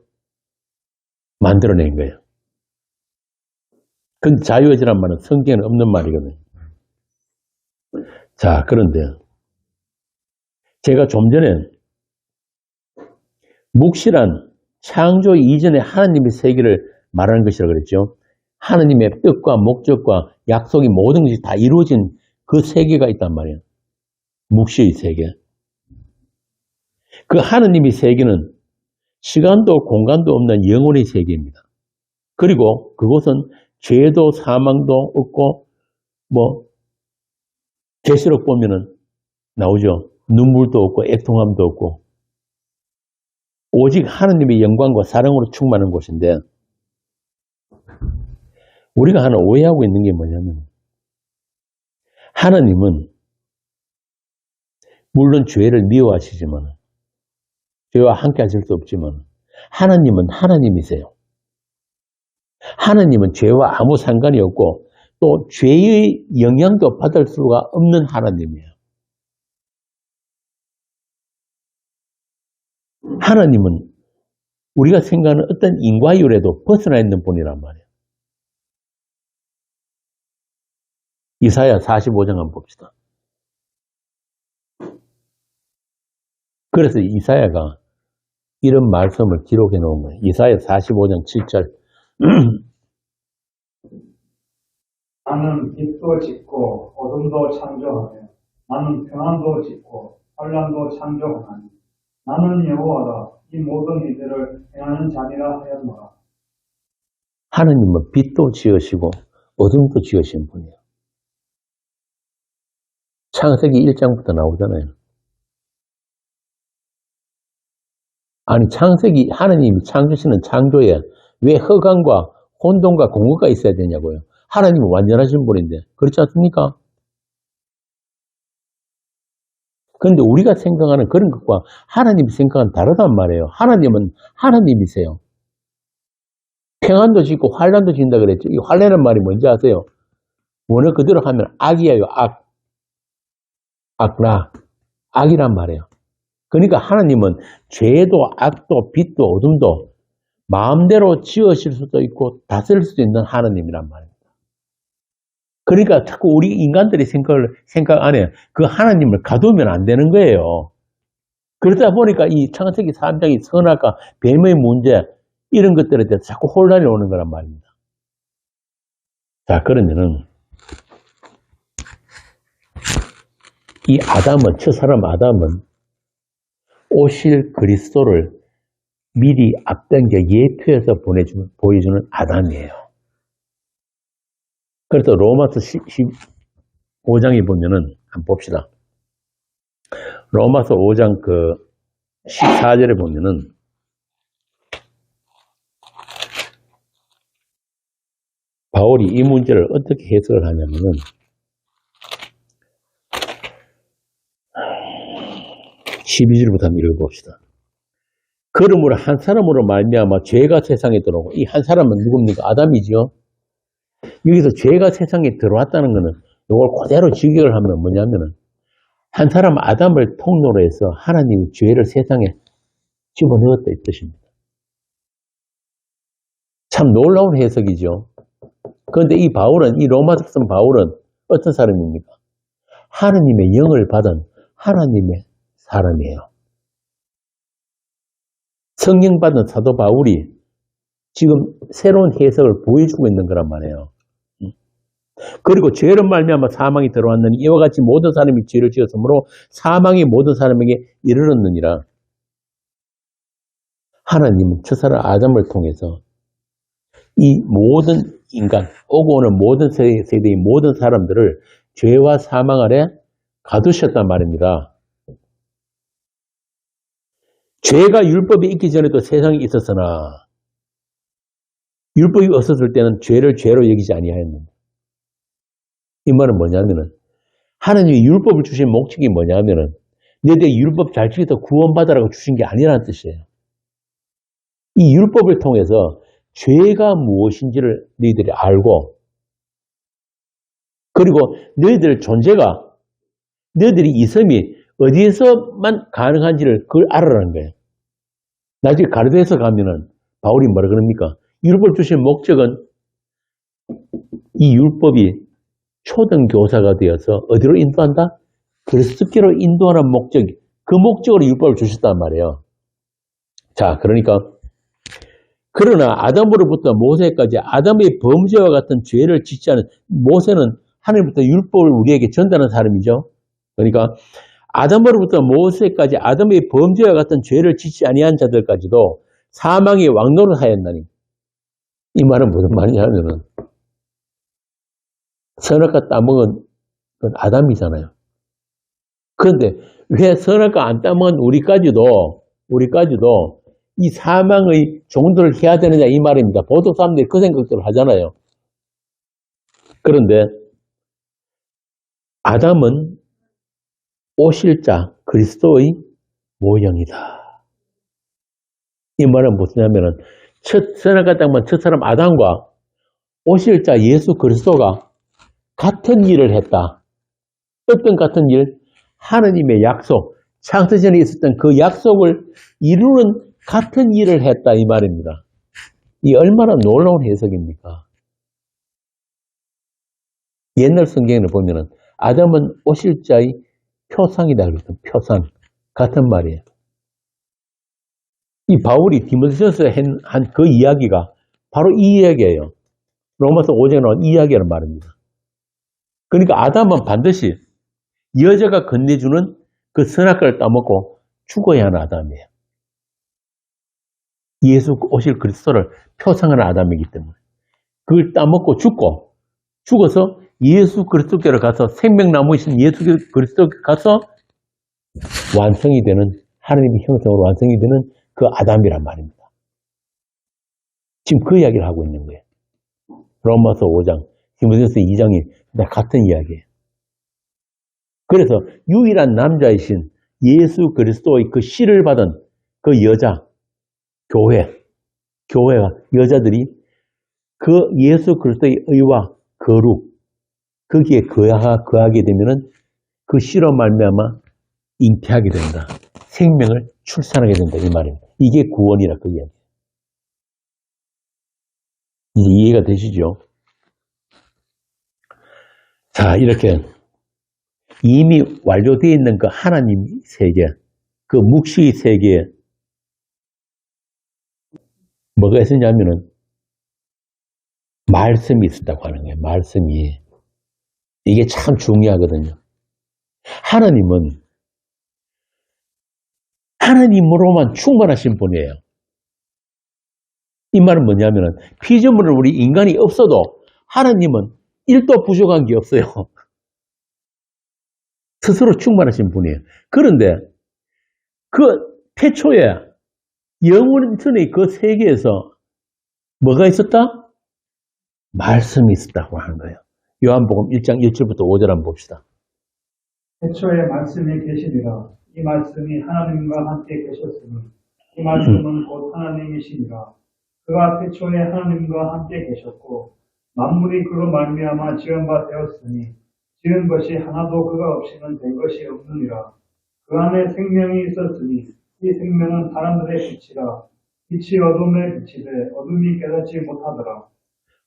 만들어낸 거예요. 근데 자유의지란 말은 성경에는 없는 말이거든요. 자, 그런데 제가 좀 전에 묵시란 창조 이전에 하나님의 세계를 말하는 것이라고 그랬죠. 하나님의 뜻과 목적과 약속이 모든 것이 다 이루어진 그 세계가 있단 말이에요. 묵시의 세계. 그 하나님의 세계는 시간도 공간도 없는 영혼의 세계입니다. 그리고 그곳은 죄도 사망도 없고 계시록 보면은 나오죠. 눈물도 없고 애통함도 없고 오직 하나님의 영광과 사랑으로 충만한 곳인데 우리가 하나 오해하고 있는 게 뭐냐면 하나님은 물론 죄를 미워하시지만 죄와 함께 하실 수 없지만 하나님은 하나님이세요. 하나님은 죄와 아무 상관이 없고 또 죄의 영향도 받을 수가 없는 하나님이에요. 하나님은 우리가 생각하는 어떤 인과율에도 벗어나 있는 분이란 말이에요. 이사야 45장 한번 봅시다. 그래서 이사야가 이런 말씀을 기록해 놓은 거예요. 이사야 45장 7절. 나는 빛도 짓고 어둠도 창조하며 나는 평안도 짓고 환란도 창조하나니 나는 여호와가 이 모든 이들을 행하는 자니라 하였노라. 하나님은 빛도 지으시고 어둠도 지으신 분이에요. 창세기 1장부터 나오잖아요. 아니 창세기 하나님이 창조시는 창조에 왜 허감과 혼돈과 공허가 있어야 되냐고요. 하나님은 완전하신 분인데 그렇지 않습니까? 그런데 우리가 생각하는 그런 것과 하나님이 생각은 다르단 말이에요. 하나님은 하나님이세요. 평안도 짓고 환란도 짓는다 그랬죠. 이 환란이라는 말이 뭔지 아세요? 원어 그대로 하면 악이에요. 악. 악라. 악이란 말이에요. 그러니까 하나님은 죄도 악도 빛도 어둠도 마음대로 지으실 수도 있고 다스릴 수도 있는 하나님이란 말입니다. 그러니까 자꾸 우리 인간들이 생각 안에 그 하나님을 가두면 안 되는 거예요. 그러다 보니까 이 창세기 3장의 선악과 뱀의 문제 이런 것들에 대해서 자꾸 혼란이 오는 거란 말입니다. 자, 그러면은 이 아담은, 첫사람 아담은 오실 그리스도를 미리 앞당겨 예표해서 보여주는 아담이에요. 그래서 로마서 15장에 보면은 한번 봅시다. 로마서 5장 그 14절에 보면은 바울이 이 문제를 어떻게 해석을 하냐면은 12절부터 한번 읽어봅시다. 그러므로 한 사람으로 말미암아 죄가 세상에 들어오고, 이 한 사람은 누굽니까? 아담이죠. 여기서 죄가 세상에 들어왔다는 것은 이걸 그대로 직역을 하면 뭐냐면은 한 사람 아담을 통로로 해서 하나님이 죄를 세상에 집어넣었다 이 뜻입니다. 참 놀라운 해석이죠. 그런데 이 바울은, 이 로마서 쓴 바울은 어떤 사람입니까? 하나님의 영을 받은 하나님의 사람이에요. 성령 받은 사도 바울이 지금 새로운 해석을 보여주고 있는 거란 말이에요. 그리고 죄로 말미암아 사망이 들어왔느니 이와 같이 모든 사람이 죄를 지었으므로 사망이 모든 사람에게 이르렀느니라. 하나님은 저 사람 아담을 통해서 이 모든 인간, 오고 오는 모든 세대의 모든 사람들을 죄와 사망 아래 가두셨단 말입니다. 죄가 율법이 있기 전에도 세상에 있었으나 율법이 없었을 때는 죄를 죄로 여기지 아니하였는데, 이 말은 뭐냐면은 하나님이 율법을 주신 목적이 뭐냐면은 너희들 율법 잘 지켜서 구원받으라고 주신 게 아니라는 뜻이에요. 이 율법을 통해서 죄가 무엇인지를 너희들이 알고, 그리고 너희들 존재가, 너희들이 있음이 어디에서만 가능한지를 그걸 알아라는 거예요. 나중에 가르디아서 가면은 바울이 뭐라 그럽니까? 율법을 주신 목적은 이 율법이 초등교사가 되어서 어디로 인도한다? 그리스도께로 인도하는 목적, 그 목적으로 율법을 주셨단 말이에요. 자, 그러니까 그러나 아담으로부터 모세까지 아담의 범죄와 같은 죄를 짓지 않은, 모세는 하나님부터 율법을 우리에게 전달한 사람이죠. 그러니까 아담으로부터 모세까지 아담의 범죄와 같은 죄를 짓지 아니한 자들까지도 사망의 왕노를 하였나니, 이 말은 무슨 말이냐면은 선악과 따먹은 건 아담이잖아요. 그런데 왜 선악과 안 따먹은 우리까지도 이 사망의 종도를 해야 되느냐 이 말입니다. 보통 사람들이 그 생각들을 하잖아요. 그런데 아담은 오실 자 그리스도의 모형이다. 이 말은 무엇이냐면은 첫 선악과 땅만 첫 사람 아담과 오실 자 예수 그리스도가 같은 일을 했다. 어떤 같은 일? 하나님의 약속, 창세 전에 있었던 그 약속을 이루는 같은 일을 했다 이 말입니다. 이 얼마나 놀라운 해석입니까? 옛날 성경을 보면은 아담은 오실 자의 표상이다 그랬어요. 표상. 같은 말이에요. 이 바울이 디모데전서에 한 그 이야기가 바로 이 이야기예요. 로마서 5장에 나온 이 이야기라는 말입니다. 그러니까 아담은 반드시 여자가 건네주는 그 선악과를 따먹고 죽어야 하는 아담이에요. 예수 오실 그리스도를 표상하는 아담이기 때문에 그걸 따먹고 죽어서 예수 그리스도께로 가서 생명나무이신 예수 그리스도께 가서 완성이 되는, 하나님의 형상으로 완성이 되는 그 아담이란 말입니다. 지금 그 이야기를 하고 있는 거예요. 로마서 5장, 디모데전서 2장이 같은 이야기예요. 그래서 유일한 남자이신 예수 그리스도의 그 씨를 받은 그 여자, 교회가, 여자들이 그 예수 그리스도의 의와 거룩, 거기에 거하게 되면은 그 씨로 말미암아 잉태하게 된다. 생명을 출산하게 된다. 이 말입니다. 이게 구원이라 그 이야기. 이제 이해가 되시죠? 자, 이렇게 이미 완료되어 있는 그 하나님 세계, 그 묵시의 세계에 뭐가 있었냐면은 말씀이 있었다고 하는 거예요. 말씀이. 이게 참 중요하거든요. 하나님은 하나님으로만 충만하신 분이에요. 이 말은 뭐냐면은 피조물을 우리 인간이 없어도 하나님은 1도 부족한 게 없어요. 스스로 충만하신 분이에요. 그런데 그 태초에 영원전의 그 세계에서 뭐가 있었다? 말씀이 있었다고 하는 거예요. 요한복음 1장 1절부터 5절 한번 봅시다. 태초에 말씀이 계시니라. 이 말씀이 하나님과 함께 계셨으니 이 말씀은 곧 하나님이시니라. 그가 태초에 하나님과 함께 계셨고 만물이 그로 말미암아 지은 바 되었으니 지은 것이 하나도 그가 없이는 된 것이 없느니라. 그 안에 생명이 있었으니 이 생명은 사람들의 빛이라. 빛이 어둠에 비치되 어둠이 깨닫지 못하더라.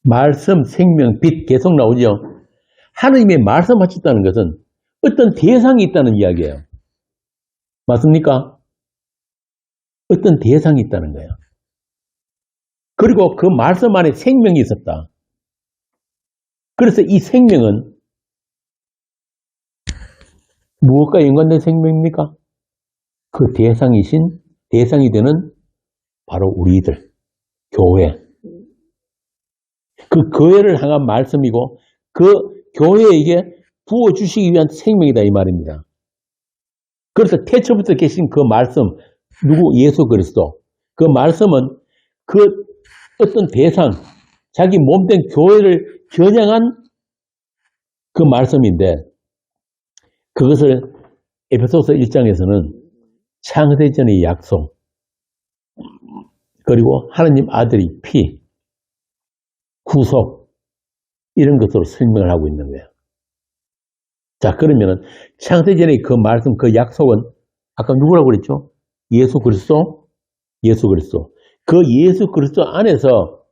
말씀, 생명, 빛 계속 나오죠. 하나님의 말씀하셨다는 것은 어떤 대상이 있다는 이야기예요. 맞습니까? 어떤 대상이 있다는 거예요. 그리고 그 말씀 안에 생명이 있었다. 그래서 이 생명은 무엇과 연관된 생명입니까? 그 대상이 되는 바로 우리들, 교회. 그 교회를 향한 말씀이고 그 교회에게 부어주시기 위한 생명이다 이 말입니다. 그래서 태초부터 계신 그 말씀, 누구? 예수 그리스도. 그 말씀은 그 어떤 대상, 자기 몸된 교회를 겨냥한 그 말씀인데 그것을 에베소서 1장에서는 창세전의 약속, 그리고 하나님 아들이 피, 구속 이런 것으로 설명을 하고 있는 거예요. 자, 그러면은 창세전의 그 말씀, 그 약속은 아까 누구라고 그랬죠? 예수 그리스도? 예수 그리스도. 그 예수 그리스도 안에서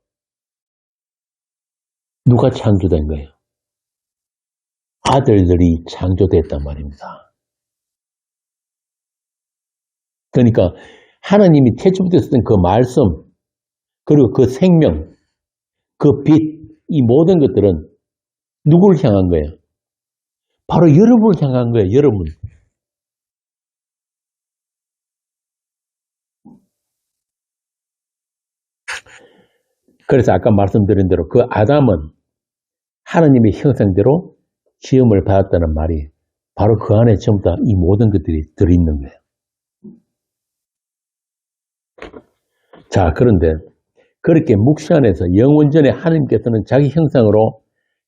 누가 창조된 거예요? 아들들이 창조됐단 말입니다. 그러니까 하나님이 태초부터 썼던 그 말씀, 그리고 그 생명, 그 빛, 이 모든 것들은 누구를 향한 거예요? 바로 여러분을 향한 거예요. 여러분. 그래서 아까 말씀드린 대로 그 아담은 하나님의 형상대로 지음을 받았다는 말이 바로 그 안에 전부 다 이 모든 것들이 들어있는 거예요. 자, 그런데 그렇게 묵시 안에서 영원전에 하나님께서는 자기 형상으로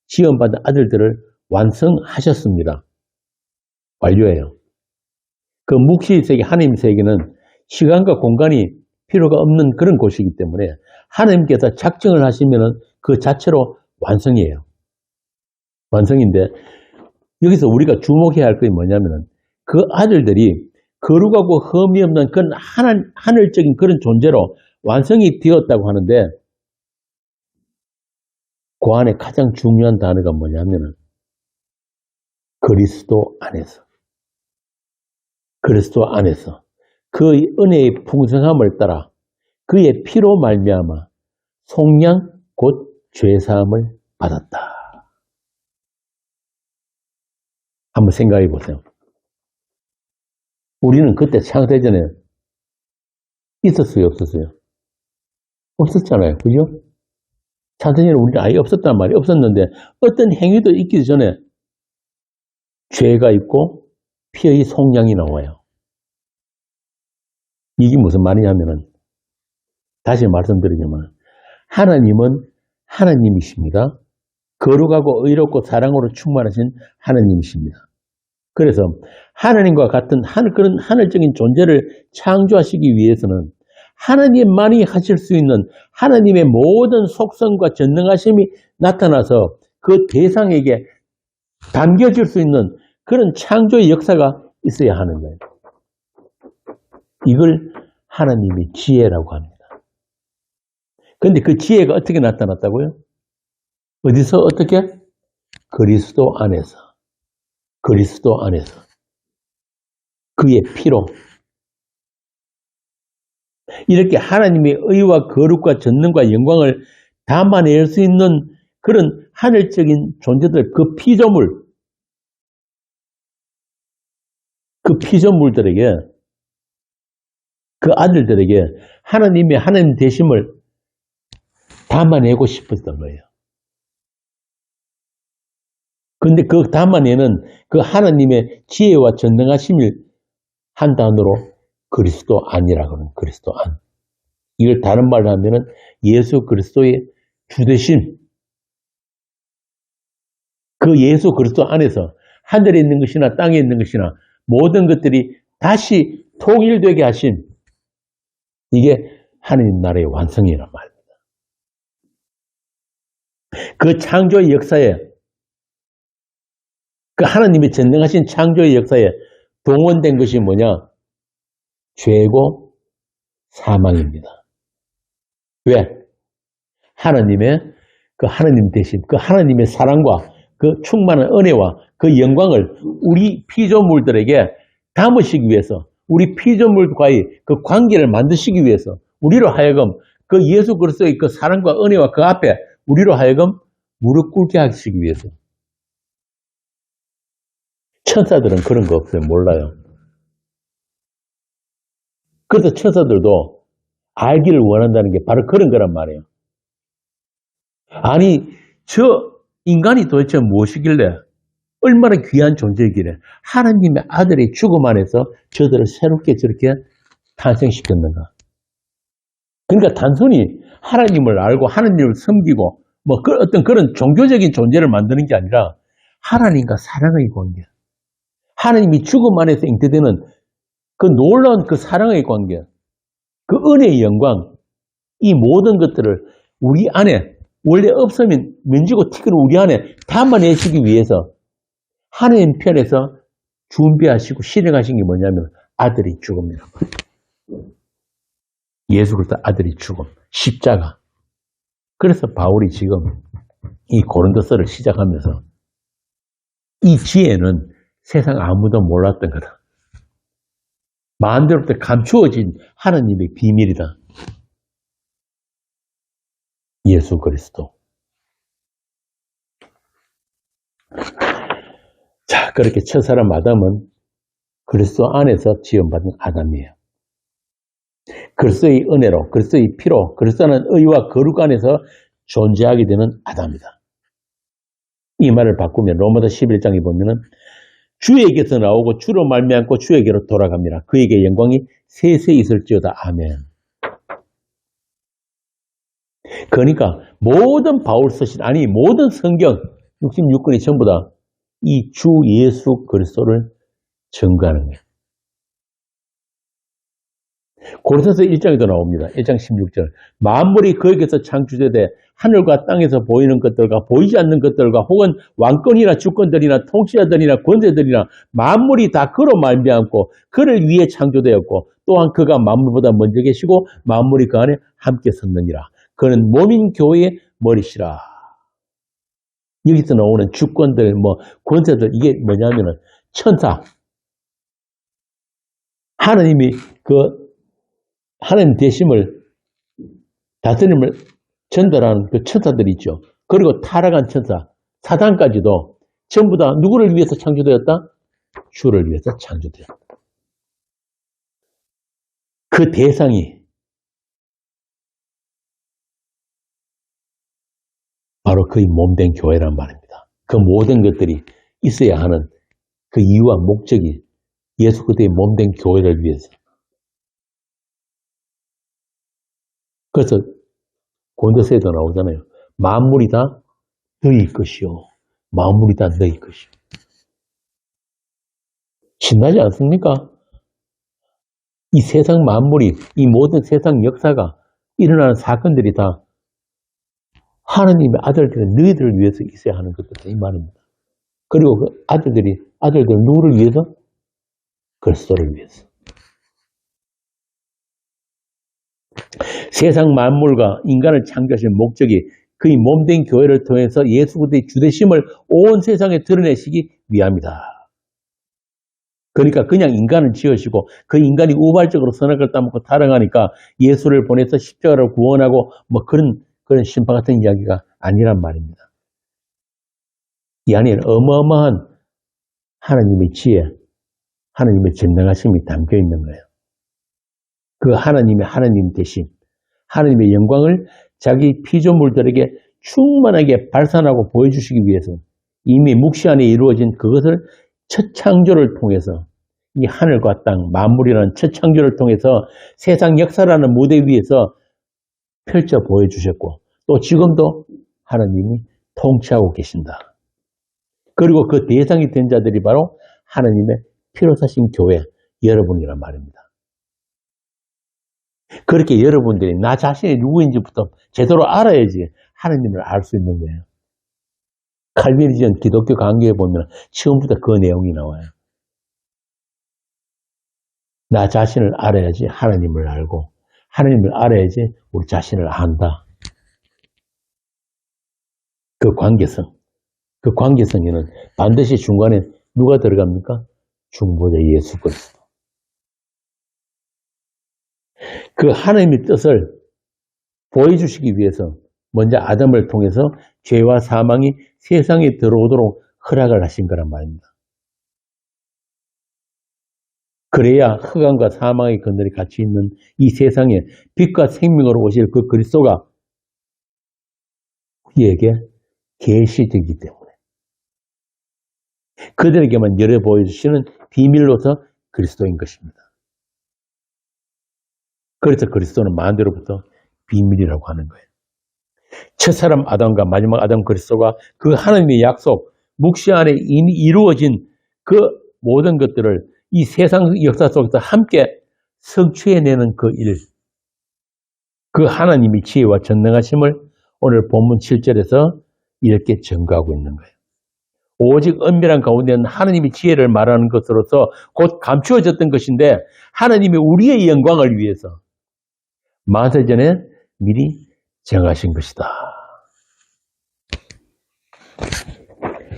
지음받은 아들들을 완성하셨습니다. 완료해요. 그 묵시 세계, 하나님 세계는 시간과 공간이 필요가 없는 그런 곳이기 때문에 하나님께서 작정을 하시면 그 자체로 완성이에요. 완성인데 여기서 우리가 주목해야 할 것이 뭐냐면은 그 아들들이 거룩하고 흠이 없는 그런 하늘적인 그런 존재로 완성이 되었다고 하는데 그 안에 가장 중요한 단어가 뭐냐면은 그리스도 안에서. 그리스도 안에서 그 은혜의 풍성함을 따라 그의 피로 말미암아 속량 곧 죄사함을 받았다. 한번 생각해 보세요. 우리는 그때 창세전에 있었어요, 없었어요? 없었잖아요, 그죠? 창세전에 우리는 아예 없었단 말이에요. 없었는데 어떤 행위도 있기 전에 죄가 있고 피의 속량이 나와요. 이게 무슨 말이냐면은 다시 말씀드리자면 하나님은 하나님이십니다. 거룩하고 의롭고 사랑으로 충만하신 하나님이십니다. 그래서 하나님과 같은 그런 하늘적인 존재를 창조하시기 위해서는 하나님만이 하실 수 있는 하나님의 모든 속성과 전능하심이 나타나서 그 대상에게 담겨질 수 있는 그런 창조의 역사가 있어야 하는 거예요. 이걸 하나님의 지혜라고 합니다. 그런데 그 지혜가 어떻게 나타났다고요? 어디서 어떻게? 그리스도 안에서. 그리스도 안에서. 그의 피로. 이렇게 하나님의 의와 거룩과 전능과 영광을 담아낼 수 있는 그런 하늘적인 존재들, 그 피조물들에게, 그 아들들에게 하나님의 하나님 되심을 담아내고 싶었던 거예요. 근데 그 담아내는 그 하나님의 지혜와 전능하심을 한 단어로 그리스도 안이라고 하는 그리스도 안. 이걸 다른 말로 하면은 예수 그리스도의 주되심. 그 예수 그리스도 안에서 하늘에 있는 것이나 땅에 있는 것이나 모든 것들이 다시 통일되게 하신 이게 하나님 나라의 완성이란 말입니다. 그 창조의 역사에 그 하나님의 전능하신 창조의 역사에 동원된 것이 뭐냐? 죄고 사망입니다. 왜? 하나님의 그 하나님 대신 그 하나님의 사랑과 그 충만한 은혜와 그 영광을 우리 피조물들에게 담으시기 위해서 우리 피조물과의 그 관계를 만드시기 위해서 우리로 하여금 그 예수 그리스도의 그 사랑과 은혜와 그 앞에 우리로 하여금 무릎 꿇게 하시기 위해서. 천사들은 그런 거 없어요. 몰라요. 그래서 천사들도 알기를 원한다는 게 바로 그런 거란 말이에요. 아니, 저 인간이 도대체 무엇이길래 얼마나 귀한 존재이길래 하나님의 아들의 죽음 안에서 저들을 새롭게 저렇게 탄생시켰는가. 그러니까 단순히 하나님을 알고 하나님을 섬기고 뭐 어떤 그런 종교적인 존재를 만드는 게 아니라 하나님과 사랑의 관계. 하나님이 죽음 안에서 잉태되는 그 놀라운 그 사랑의 관계, 그 은혜의 영광, 이 모든 것들을 우리 안에 원래 없으면 면지고 티끌 우리 안에 담아내시기 위해서 하나님 편에서 준비하시고 실행하신 게 뭐냐면 아들이 죽음이란 말이에요. 예수 그리스도 아들이 죽음, 십자가. 그래서 바울이 지금 이 고린도서를 시작하면서 이 지혜는 세상 아무도 몰랐던 거다. 마음대로부터 감추어진 하나님의 비밀이다. 예수 그리스도. 자, 그렇게 첫사람 아담은 그리스도 안에서 지원받은 아담이에요. 그리스도의 은혜로, 그리스도의 피로, 그리스도는 의와 거룩 안에서 존재하게 되는 아담이다. 이 말을 바꾸면 로마서 11장에 보면은 주에게서 나오고 주로 말미암고 주에게로 돌아갑니다. 그에게 영광이 세세 있을지어다. 아멘. 그러니까 모든 바울 서신, 아니 모든 성경 66권이 전부 다 이 주 예수 그리스도를 증거하는 거예요. 고린도서 1장에도 나옵니다. 1장 16절. 만물이 그에게서 창조되되 하늘과 땅에서 보이는 것들과 보이지 않는 것들과 혹은 왕권이나 주권들이나 통치자들이나 권세들이나 만물이 다 그로 말미암고 그를 위해 창조되었고 또한 그가 만물보다 먼저 계시고 만물이 그 안에 함께 섰느니라. 그는 몸인 교회의 머리시라. 여기서 나오는 주권들, 뭐 권세들, 이게 뭐냐면은 천사. 하나님이 그 하나님 대심을 다스림을 전달하는 그 천사들이 있죠. 그리고 타락한 천사, 사단까지도 전부 다 누구를 위해서 창조되었다? 주를 위해서 창조되었다. 그 대상이 바로 그의 몸된 교회란 말입니다. 그 모든 것들이 있어야 하는 그 이유와 목적이 예수 그리스도의 몸된 교회를 위해서. 그래서 고린도서에도 나오잖아요. 만물이 다 너희 것이요. 만물이 다 너희 것이요. 신나지 않습니까? 이 세상 만물이, 이 모든 세상 역사가 일어나는 사건들이 다 하나님의 아들들은 너희들을 위해서 있어야 하는 것들, 이 말입니다. 그리고 그 아들들 누구를 위해서? 그리스도를 위해서. 세상 만물과 인간을 창조하신 목적이 그의 몸된 교회를 통해서 예수 그리스도의 주되심을 온 세상에 드러내시기 위함이다. 그러니까 그냥 인간을 지으시고 그 인간이 우발적으로 선악을 따먹고 타락하니까 예수를 보내서 십자가를 구원하고 뭐 그런 심판 같은 이야기가 아니란 말입니다. 이 안에는 어마어마한 하나님의 지혜, 하나님의 전능하심이 담겨 있는 거예요. 그 하나님의 하나님 대신 하나님의 영광을 자기 피조물들에게 충만하게 발산하고 보여주시기 위해서 이미 묵시 안에 이루어진 그것을 첫 창조를 통해서 이 하늘과 땅, 만물이라는 첫 창조를 통해서 세상 역사라는 무대 위에서 펼쳐 보여주셨고 또 지금도 하나님이 통치하고 계신다. 그리고 그 대상이 된 자들이 바로 하나님의 피로 사신 교회, 여러분이란 말입니다. 그렇게 여러분들이 나 자신이 누구인지부터 제대로 알아야지 하나님을 알 수 있는 거예요. 칼빈이전 기독교 강교에 보면 처음부터 그 내용이 나와요. 나 자신을 알아야지 하나님을 알고 하나님을 알아야지 우리 자신을 안다. 그 관계성. 그 관계성에는 반드시 중간에 누가 들어갑니까? 중보자 예수 그리스도. 그 하나님의 뜻을 보여주시기 위해서 먼저 아담을 통해서 죄와 사망이 세상에 들어오도록 허락을 하신 거란 말입니다. 그래야 흑암과 사망의 그늘이 같이 있는 이 세상에 빛과 생명으로 오실 그 그리스도가 우리에게 계시되기 때문에 그들에게만 열어 보여주시는 비밀로서 그리스도인 것입니다. 그래서 그리스도는 마음대로부터 비밀이라고 하는 거예요. 첫사람 아담과 마지막 아담 그리스도가 그 하나님의 약속, 묵시 안에 이미 이루어진 그 모든 것들을 이 세상 역사 속에서 함께 성취해내는 그 일, 그 하나님의 지혜와 전능하심을 오늘 본문 7절에서 이렇게 증거하고 있는 거예요. 오직 은밀한 가운데는 하나님의 지혜를 말하는 것으로서 곧 감추어졌던 것인데 하나님이 우리의 영광을 위해서 만세전에 미리 정하신 것이다.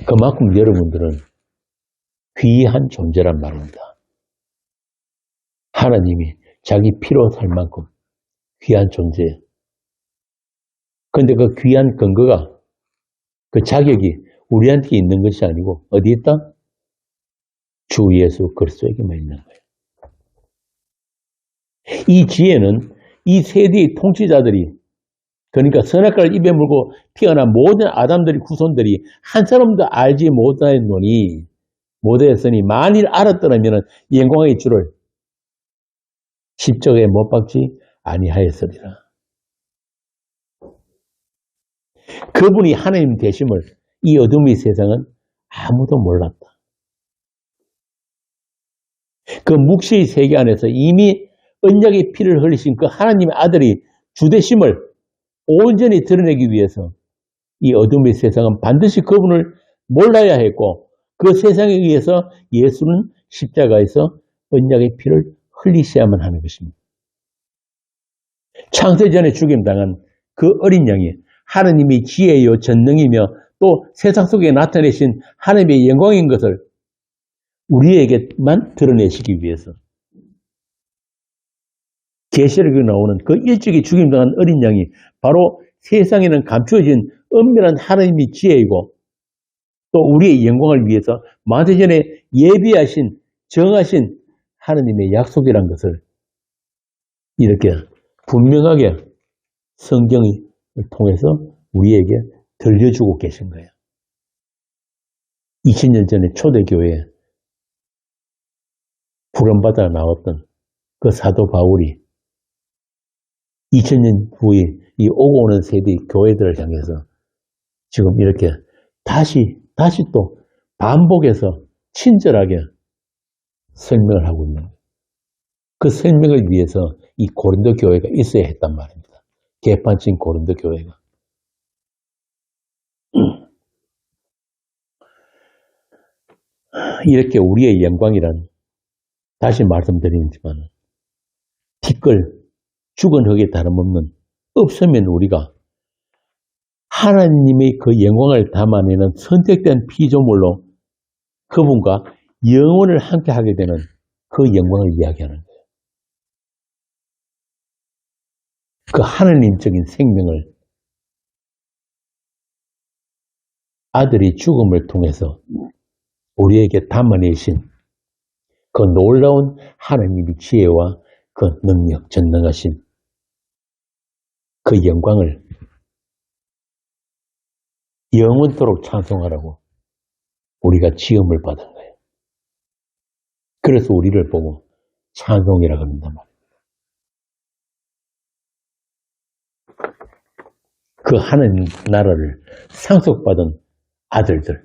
그만큼 여러분들은 귀한 존재란 말입니다. 하나님이 자기 피로 살 만큼 귀한 존재예요. 그런데 그 귀한 근거가 그 자격이 우리한테 있는 것이 아니고 어디 있다? 주 예수 그리스도에게만 있는 거예요. 이 지혜는 이 세대의 통치자들이 그러니까 선악과를 입에 물고 태어난 모든 아담들의 후손들이 한 사람도 알지 못하였으니 만일 알았더라면 영광의 주를 십자가에 못 박지 아니하였으리라. 그분이 하나님 되심을 이 어둠의 세상은 아무도 몰랐다. 그 묵시의 세계 안에서 이미 언약의 피를 흘리신 그 하나님의 아들이 주되심을 온전히 드러내기 위해서 이 어둠의 세상은 반드시 그분을 몰라야 했고 그 세상에 의해서 예수는 십자가에서 언약의 피를 흘리셔야만 하는 것입니다. 창세전에 죽임당한 그 어린 양이 하나님의 지혜요 전능이며 또 세상 속에 나타내신 하나님의 영광인 것을 우리에게만 드러내시기 위해서 계시록에 나오는 그 일찍이 죽임당한 어린 양이 바로 세상에는 감추어진 은밀한 하나님의 지혜이고 또 우리의 영광을 위해서 만세전에 예비하신 정하신 하나님의 약속이란 것을 이렇게 분명하게 성경을 통해서 우리에게 들려주고 계신 거예요. 2000년 전에 초대교회에 부름받아 나왔던 그 사도 바울이 2000년 후에 이 오고 오는 세대의 교회들을 향해서 지금 이렇게 다시 또 반복해서 친절하게 설명을 하고 있는 거예요. 그 설명을 위해서 이 고린도 교회가 있어야 했단 말입니다. 개판친 고린도 교회가. 이렇게 우리의 영광이란 다시 말씀드리지만 티끌 죽은 흙에 다름없는 없으면 우리가 하나님의 그 영광을 담아내는 선택된 피조물로 그분과 영원을 함께 하게 되는 그 영광을 이야기하는 거예요. 그 하나님적인 생명을 아들이 죽음을 통해서 우리에게 담아내신 그 놀라운 하나님의 지혜와 그 능력, 전능하신 그 영광을 영원토록 찬송하라고 우리가 지음을 받은 거예요. 그래서 우리를 보고 찬송이라 그런단 말이에요. 그 하나님 나라를 상속받은 아들들.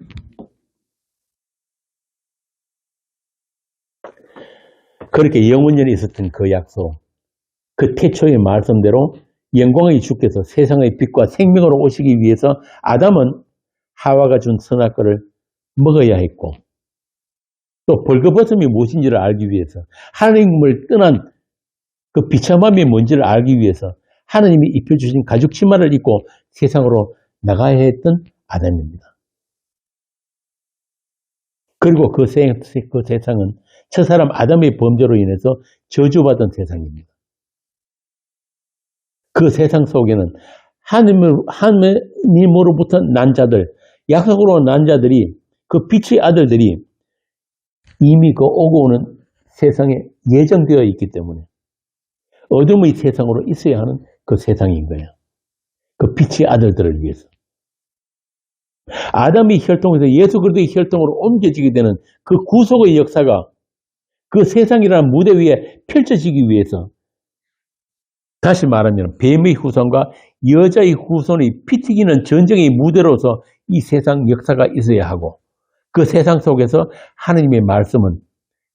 그렇게 영원전에 있었던 그 약속, 그 태초의 말씀대로 영광의 주께서 세상의 빛과 생명으로 오시기 위해서 아담은 하와가 준 선악과를 먹어야 했고, 또 벌거벗음이 무엇인지를 알기 위해서, 하나님을 떠난 그 비참함이 뭔지를 알기 위해서 하나님이 입혀주신 가죽 치마를 입고 세상으로 나가야 했던 아담입니다. 그리고 그 세상은 첫사람 아담의 범죄로 인해서 저주받은 세상입니다. 그 세상 속에는 하나님으로부터 난 자들, 약속으로 난 자들이, 그 빛의 아들들이 이미 그 오고 오는 세상에 예정되어 있기 때문에 어둠의 세상으로 있어야 하는 그 세상인 거예요. 그 빛의 아들들을 위해서. 아담의 혈통에서 예수 그리스도의 혈통으로 옮겨지게 되는 그 구속의 역사가 그 세상이라는 무대 위에 펼쳐지기 위해서, 다시 말하면 뱀의 후손과 여자의 후손의 피 튀기는 전쟁의 무대로서 이 세상 역사가 있어야 하고, 그 세상 속에서 하나님의 말씀은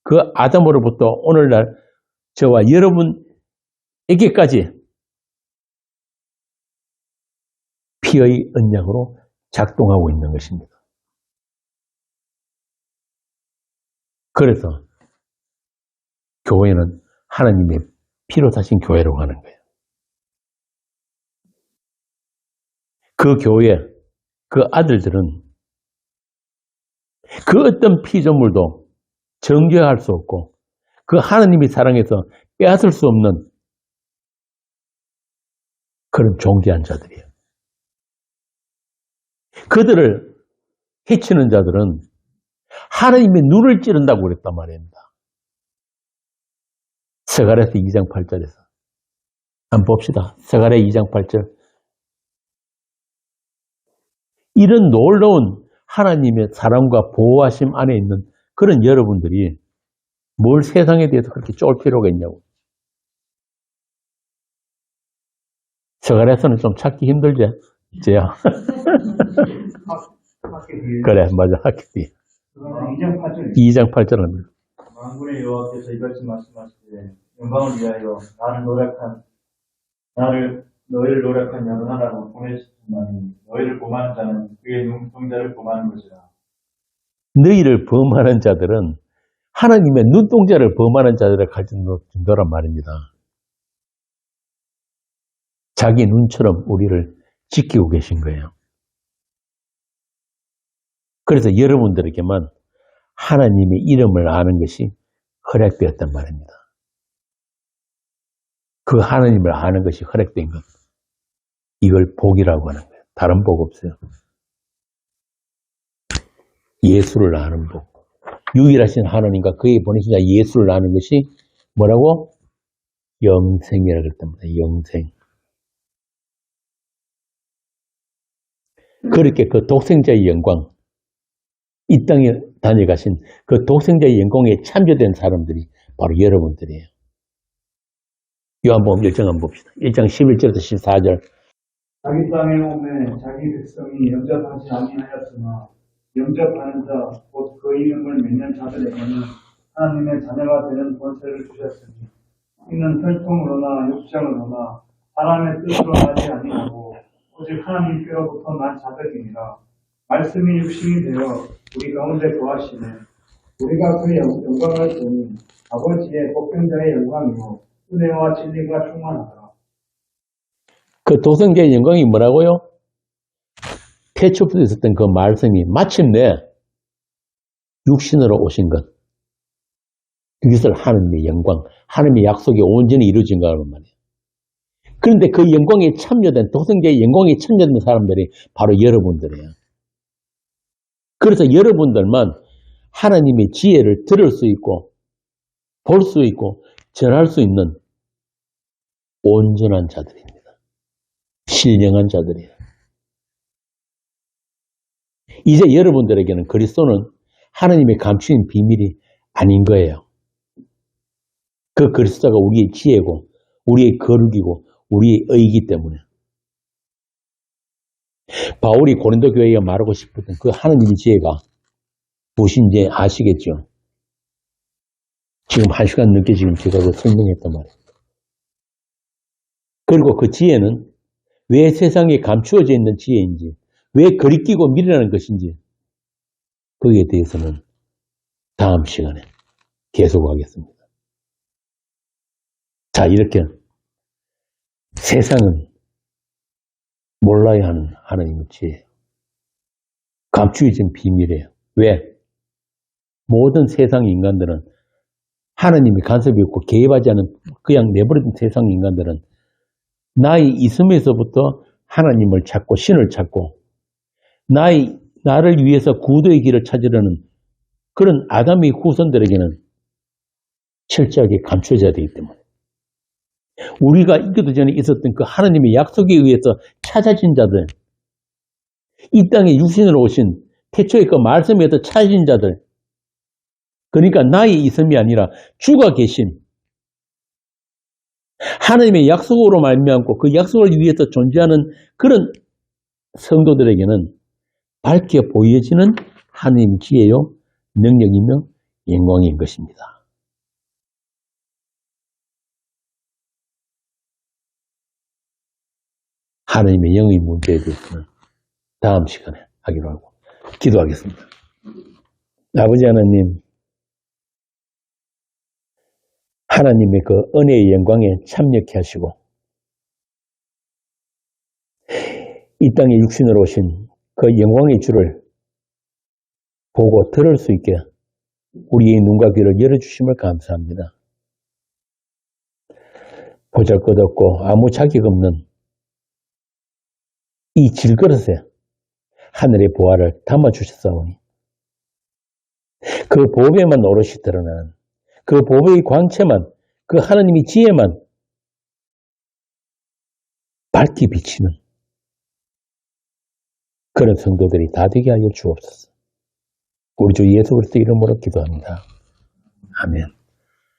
그 아담으로부터 오늘날 저와 여러분에게까지 피의 언약으로 작동하고 있는 것입니다. 그래서 교회는 하나님의 피로 사신 교회로 가는 거예요. 그 교회, 그 아들들은 그 어떤 피조물도 정죄할 수 없고 그 하나님의 사랑에서 빼앗을 수 없는 그런 존귀한 자들이에요. 그들을 해치는 자들은 하나님의 눈을 찌른다고 그랬단 말입니다. 스가랴서 2장 8절에서 한번 봅시다. 스가랴 2장 8절. 이런 놀라운 하나님의 사랑과 보호하심 안에 있는 그런 여러분들이 뭘 세상에 대해서 그렇게 쫄 필요가 있냐고. 스가랴서는 좀 찾기 힘들지? 이제야. 그래, 맞아. 학기 2장 8절 합니다. 만군의 여호와께서 이같이 말씀하시되 영광을 위하여 너희를 노력한 여론하라고 보내셨으니 너희를 범하는 자는 그의 눈동자를 범하는 것이라. 너희를 범하는 자들은 하나님의 눈동자를 범하는 자들을 가진 정도란 말입니다. 자기 눈처럼 우리를 지키고 계신 거예요. 그래서 여러분들에게만 하나님의 이름을 아는 것이 허락되었단 말입니다. 그 하나님을 아는 것이 허락된 것. 이걸 복이라고 하는 거예요. 다른 복 없어요. 예수를 아는 복. 유일하신 하나님과 그의 보내신 자 예수를 아는 것이 뭐라고? 영생이라고 그랬답니다. 영생. 그렇게 그 독생자의 영광, 이 땅에 다녀가신 그 독생자의 영광에 참여된 사람들이 바로 여러분들이에요. 요한복음 1장 한번 봅시다. 1장 11절부터 14절. 자기 땅에 오매 자기 백성이 영접하지 아니하였으나 영접하는 자 곧 그 이름을 맺는 자들에게는 하나님의 자녀가 되는 권세를 주셨으니 이는 혈통으로나 육정으로나 사람의 뜻으로 하지 아니하고 오직 하나님께로부터 난 자들이니라. 말씀이 육신이 되어 우리 가운데 거하시네. 우리가 그의 영광을 보니 아버지의 복병자의 영광이요 은혜와 진리가 충만하더라. 그 독생자의 영광이 뭐라고요? 태초부터 있었던 그 말씀이 마침내 육신으로 오신 것. 이것을 하나님의 영광, 하나님의 약속이 온전히 이루어진 거란 말이에요. 그런데 그 영광에 참여된, 독생자의 영광에 참여된 사람들이 바로 여러분들이에요. 그래서 여러분들만 하나님의 지혜를 들을 수 있고, 볼 수 있고, 전할 수 있는 온전한 자들입니다. 신령한 자들이에요. 이제 여러분들에게는 그리스도는 하나님의 감추인 비밀이 아닌 거예요. 그 그리스도가 우리의 지혜고 우리의 거룩이고 우리의 의이기 때문에 바울이 고린도 교회가 말하고 싶었던 그 하나님의 지혜가 무엇인지 아시겠죠? 지금 1시간 넘게 지금 제가 설명했단 말이에요. 그리고 그 지혜는 왜 세상에 감추어져 있는 지혜인지, 왜 거리끼고 미련한 것인지, 거기에 대해서는 다음 시간에 계속하겠습니다. 자, 이렇게 세상은 몰라야 하는 하나님의 지혜예요. 감추어진 비밀이에요. 왜? 모든 세상 인간들은 하나님이 간섭이 없고 개입하지 않은 그냥 내버려둔 세상 인간들은 나의 있음에서부터 하나님을 찾고 신을 찾고 나를 위해서 구도의 길을 찾으려는 그런 아담의 후손들에게는 철저하게 감춰져야 되기 때문에 우리가 있기도 전에 있었던 그 하나님의 약속에 의해서 찾아진 자들, 이 땅에 육신으로 오신 태초의 그 말씀에 의해서 찾아진 자들, 그러니까 나의 있음이 아니라 주가 계신 하나님의 약속으로 말미암고 그 약속을 위해서 존재하는 그런 성도들에게는 밝게 보여지는 하나님 지혜요, 능력이며 영광인 것입니다. 하나님의 영의 문제에 대해서는 다음 시간에 하기로 하고 기도하겠습니다. 아버지 하나님, 하나님의 그 은혜의 영광에 참여케 하시고 이 땅에 육신으로 오신 그 영광의 주를 보고 들을 수 있게 우리의 눈과 귀를 열어주심을 감사합니다. 보잘것없고 아무 자격 없는 이 질그릇에 하늘의 보화를 담아주셨사오니 그 보배만 오롯이 드러나는 그 보배의 광채만, 그 하나님의 지혜만 밝게 비치는 그런 성도들이 다 되게 하여 주옵소서. 우리 주 예수 그리스도 이름으로 기도합니다. 아멘.